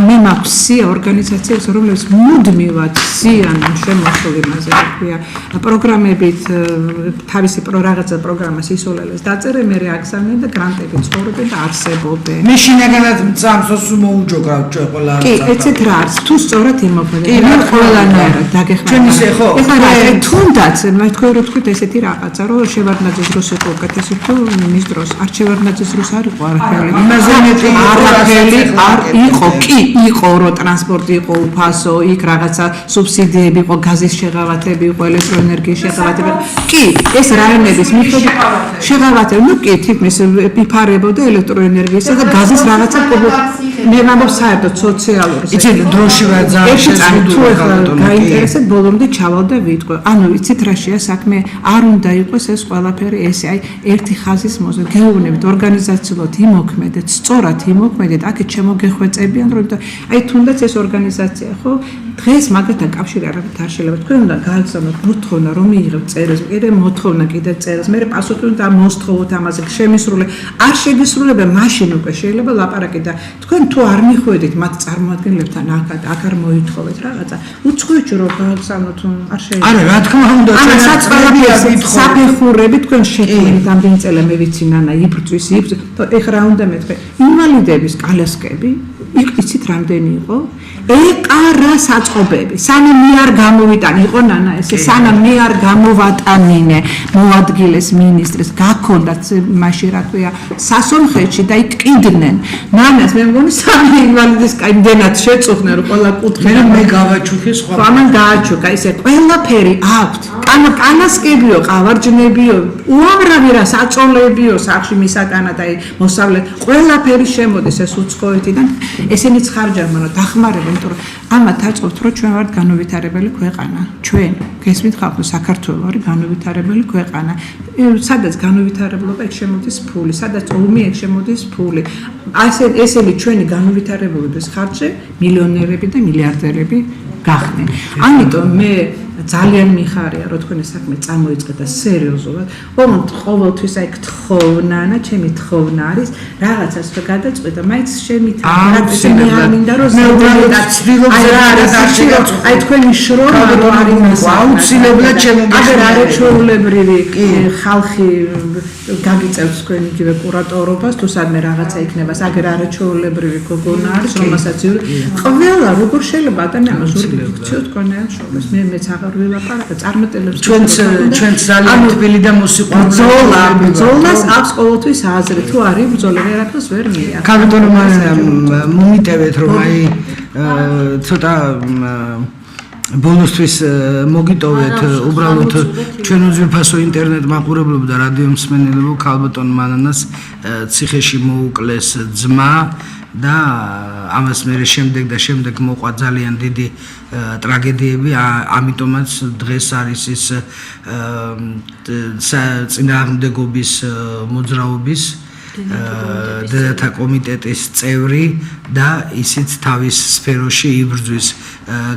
მე მაქვს სია ორგანიზაციებს რომლებიც მუდმივად სიან შემოსულ იმაზე თქვია პროგრამებით თავისი რაღაცა პროგრამას ისოლელეს დაწერე მე რეაქციონი და გრანტები ცხოვრობენ და არსებობენ
მე შინაგანად მწამსოს მოუჯოგავ ჩვენ ყველა
კი ეცეთ რა არის თუ სწორად იმოქმედებს მე ყველანაირად დაგეხმარება
ჩვენ ისე ხო
ეხლა რა თუნდაც მე თქვენ რო თქვით ესეთი რაღაცა რომ შევარდნაძის დროს იყო უკეთესი თუ მის დროს არ შევარდნაძის დროს არ იყო არაფერი
იმაზე მეტი
არაფერი არ იყო კი იყო რო ტრანსპორტი იყო უფასო იქ რაღაცა სუბსიდიები იყო გაზის შეღავათები იყო ელექტროენერგიის შეღავათები კი ეს რაიმების მიხები შეღავათები ნუ კი თითქმის იფარებოდა ელექტროენერგიისა და გაზის რაღაცა მე ვამბობ საერთოდ სოციალური
იცი დროში ვაძა
შეიძლება გაინტერესებ ბოლომდე ჩავალ და ვიტყვი ანუ იცით რაშია საქმე არ უნდა იყოს ეს ყველაფერი ესე აი ერთი ხაზის მოზე გეუბნებით ორგანიზაციულად იმოქმედეთ სწორად იმოქმედეთ აქეთ შემოგეხვეწებიან რომ აი თუნდაც ეს ორგანიზაცია ხო დღეს მაგათთან კავშირი არ შეიძლება თქვენ უნდა გააგზავნოთ მოთხოვნა რომ მიიღებთ წერილს კიდე მოთხოვნა კიდე წერილს მე პასუხი უნდა მოსთხოვოთ ამაზე შემისრულე არ შეგისრულებენ მაშინ უკვე შეიძლება ლაპარაკი და თქვენ თუ არ მიხვედით მათ წარმოადგენლებთან აქ არ მოითხოვეთ რაღაცა უცხოეთში რომ გააგზავნოთ არ შეიძლება
არა რა თქმა უნდა
საფეხურები თქვენ შეგიძლიათ ამდენი წელი მე ვიცი ნანა იბრძვის ეხლა რა უნდა მეთქე ინვალიდების კალასკები იცით რამდენი იყო ეკარა საწყობები სანამ მე არ გამოვიტან იყო ნანა ესე სანამ მე არ გამოვატანინე მოადგილეს მინისტრის გაქონდათ მაშინ რა ქვია სასონხეთში და იქ ყიდნენ ნანას მე მგონი სამი ინვალიდის კაიმდენად შეწუხდნენ რომ ყველა კუთხე
მე გავაჩუქე სხვა
ამან გააჩუქა ისე ყველაფერი აქვთ კანასკებიო ყავარჯნებიო უამრავი რა საწოლებიო სახში მისაკანად აი მოსავლე ყველაფერი შემოდის ეს უცხოეთიდან ესენი ცხარჯამან დახმარება იმიტომ რომ ამათ აწყობთ რომ ჩვენ ვართ განუვითარებელი ქვეყანა ჩვენ გესმით ხალხო საქართველო არის განუვითარებელი ქვეყანა სადაც განუვითარებლობა ეგ შემოდის ფული სადაც ომი ეგ შემოდის ფული ესენი ჩვენი განუვითარებლობის ხარჯზე მილიონერები და მილიარდერები გახდნენ ამიტომ მე ძალიან მიხარია რომ თქვენი საქმე წამოიწყეთ და სერიოზულად ოღონდ ყოველთვის აი გთხოვნა ჩემი თხოვნა არის რაღაცას რომ გადაწყვეტა მაინც შემით მე არ მინდა რომ აი თქვენი შრომა რომ არის
აუცილებლად
აგერ არაჩვეულებრივი ხალხი გაგიწევს თქვენ იგივე კურატორობას თუ სადმე რაღაცა იქნება აგერ არაჩვეულებრივი გოგონა არის რომელსაც ყველა როგორ შეიძლება ადამიანს ურთიერთობ თქვენთან შორის მეც აღარ ვილაპარაკე წარმატებებს
ჩვენც ძალიან თბილი და მოსიყვარულე
ბრძოლას აქვს ყოველთვის აზრი თუ არის ბრძოლა ვერაფერს ვერ მიიღებს
კაპიტონო მომიტევეთ რომ აი ცოტა ბონუსთვის მოგიტოვეთ უბრალოდ ჩვენ უძვირფასო ინტერნეტ მაყურებლობ და რადიო მსმენელებო ქალბატონ მანანას ციხეში მოუკლეს ძმა და ამას მე შემდეგ მოყვა ძალიან დიდი ტრაგედიები ამიტომაც დღეს არის ის წინააღმდეგობის მოძრაობის დედათა კომიტეტის წევრი და ისიც თავის სფეროში იბრძვის.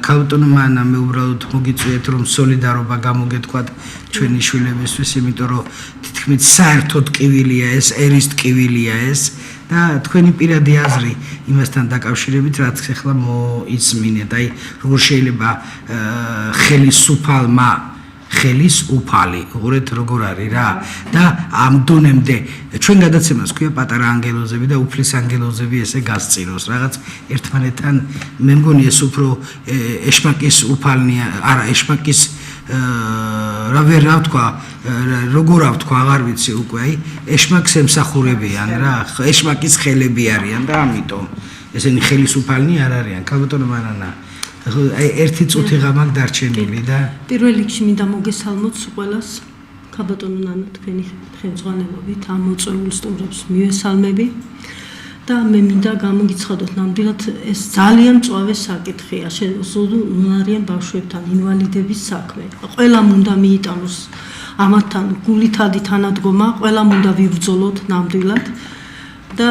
ქალბატონო მანა მე უბრალოდ მოგიწვიეთ რომ სოლიდარობა გამოგეთქვათ ჩვენი შვილებისთვის, იმიტომ რომ თითქმის საერთოდ ტკივილია ეს, ერის ტკივილია ეს და თქვენი პირადი აზრი იმასთან დაკავშირებით, რაც ახლა მოისმინეთ. აი როგორ შეიძლება ხელისუფალმა ხელისუფალი, უყურეთ როგორ არის რა და ამ დონემდე ჩვენ გადაცემას ქვია პატარა ანგელოზები და უფლის ანგელოზები ესე გასწინოს რაღაც ერთმანეთთან მე მგონი ეს უფრო ეშმაკის უფალნია, არა ეშმაკის რა ვთქვა, როგორ ვთქვა, აღარ ვიცი უკვე, აი ეშმაკს ემსახურებიან რა, ეშმაკის ხელები არიან და ამიტომ ესენი ხელისუფალნი არ არიან. ქალბატონო მანანა აი ერთი წუთი ღამაკ დარჩენილი და
პირველ რიგში მინდა მოგესალმოთ ყველას ქალბატონო ნანა თქვენი ხელმძღვანელობით ამ მოწვეულ სტუმრებს მივესალმები და მე მინდა გამოგიცხადოთ ნამდვილად ეს ძალიან მწვავე საკითხია უნარიან ბავშვებთან ინვალიდების საქმე ყველამ უნდა მიიტანოს ამათთან გულითადი თანადგომა ყველამ უნდა ვიბრძოლოთ ნამდვილად და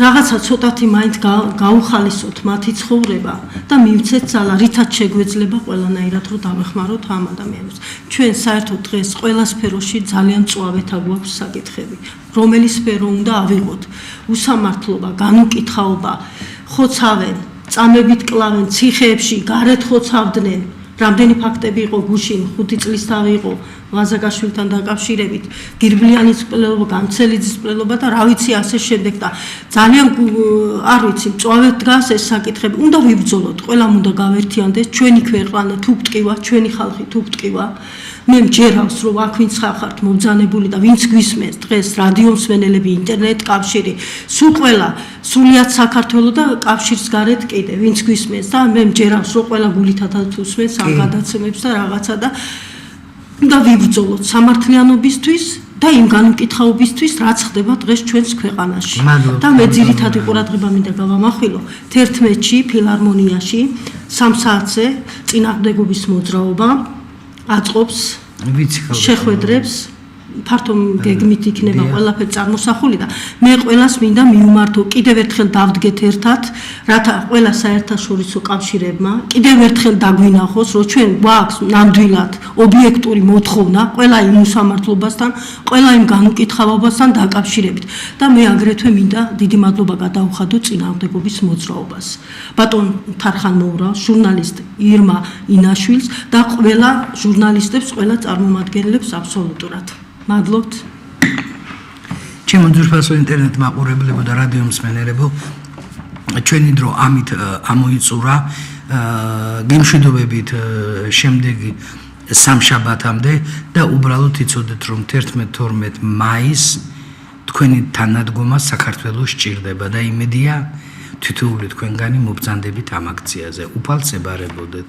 რაღაცა ცოტათი მაინც გაუხალისოთ მათი ცხოვრება და მივცეთ ძალა, რითაც შეგვეძლება ყველანაირად რომ დავეხმაროთ ამ ადამიანებს. ჩვენ საერთოდ დღეს ყველა სფეროში ძალიან მწვავეთა გვაქვს საკითხები. რომელი სფერო უნდა ავიღოთ? უსამართლობა, განუკითხაობა, ხოცავენ, წამებით კლავენ ციხეებში, გარეთ ხოცავდნენ. რამდენი ფაქტები იყო გუშინ 5 წლის თავი იყო ლაზაკაშვილთან დაკავშირებით გირბლიანის მკვლელობა, გამცელიძის მკვლელობა და რა ვიცი ასე შემდეგ და ძალიან არ ვიცი მწვავედ დგას ეს საკითხები უნდა ვიბრძოლოთ ყველამ უნდა გავერთიანდეს ჩვენი ქვეყანა თუ ბტყივა ჩვენი ხალხი თუ ბტყივა მე მჯერავს რომ აქ ვინც ხართ მობძანებული და ვინც გვისმენს დღეს რადიო მსმენელები ინტერნეტ კავშირი სულ ყველა სულიად საქართველოს და კავშირს გარეთ კიდე ვინც გვისმენს და მე მჯერავს რომ ყველა გულითადად უსმენს ამ გადაცემებს და რაღაცა და უნდა ვიბრძოლოთ სამართლიანობისთვის და იმ განუკითხაობისთვის რაც ხდება დღეს ჩვენს ქვეყანაში და მე ძირითადი ყურადღება მინდა გავამახვილო 11-ში ფილარმონიაში 3 საათზე წინააღმდეგობის მოძრაობა აწყობს შეხვედრებს ფართო გეგმით იქნება ყველაფერი წარმოსახული და მე ყველას მინდა მიუმართო კიდევ ერთხელ დავდგეთ ერთად რათა ყველა საერთაშორისო კავშირებმა კიდევ ერთხელ დაგვინახოს რომ ჩვენ გვაქვს ნამდვილად ობიექტური მოთხოვნა ყველა იმ უსამართლობასთან ყველა იმ განუკითხავობასთან დაკავშირებით და მე აგრეთვე მინდა დიდი მადლობა გადაუხადო წინააღმდეგობის მოძრაობას ბატონ თარხან მოურავს ჟურნალისტ ირმა ინაშვილს და ყველა ჟურნალისტებს ყველა წარმომადგენლებს აბსოლუტურად მადლობთ.
ჩემო ძვირფასო ინტერნეტ მაყურებლებო და რადიო მსმენელებო, ჩვენი დრო ამით ამოიწურა გემშვიდობებით შემდეგი სამშაბათამდე და უბრალოდ იცოდეთ რომ 11-12 მაისს თქვენი თანადგომა საქართველოს სჭირდება და იმედია თითოეული თქვენგანი მობრძანდებით ამ აქციაზე. უფალს ებარებოდეთ.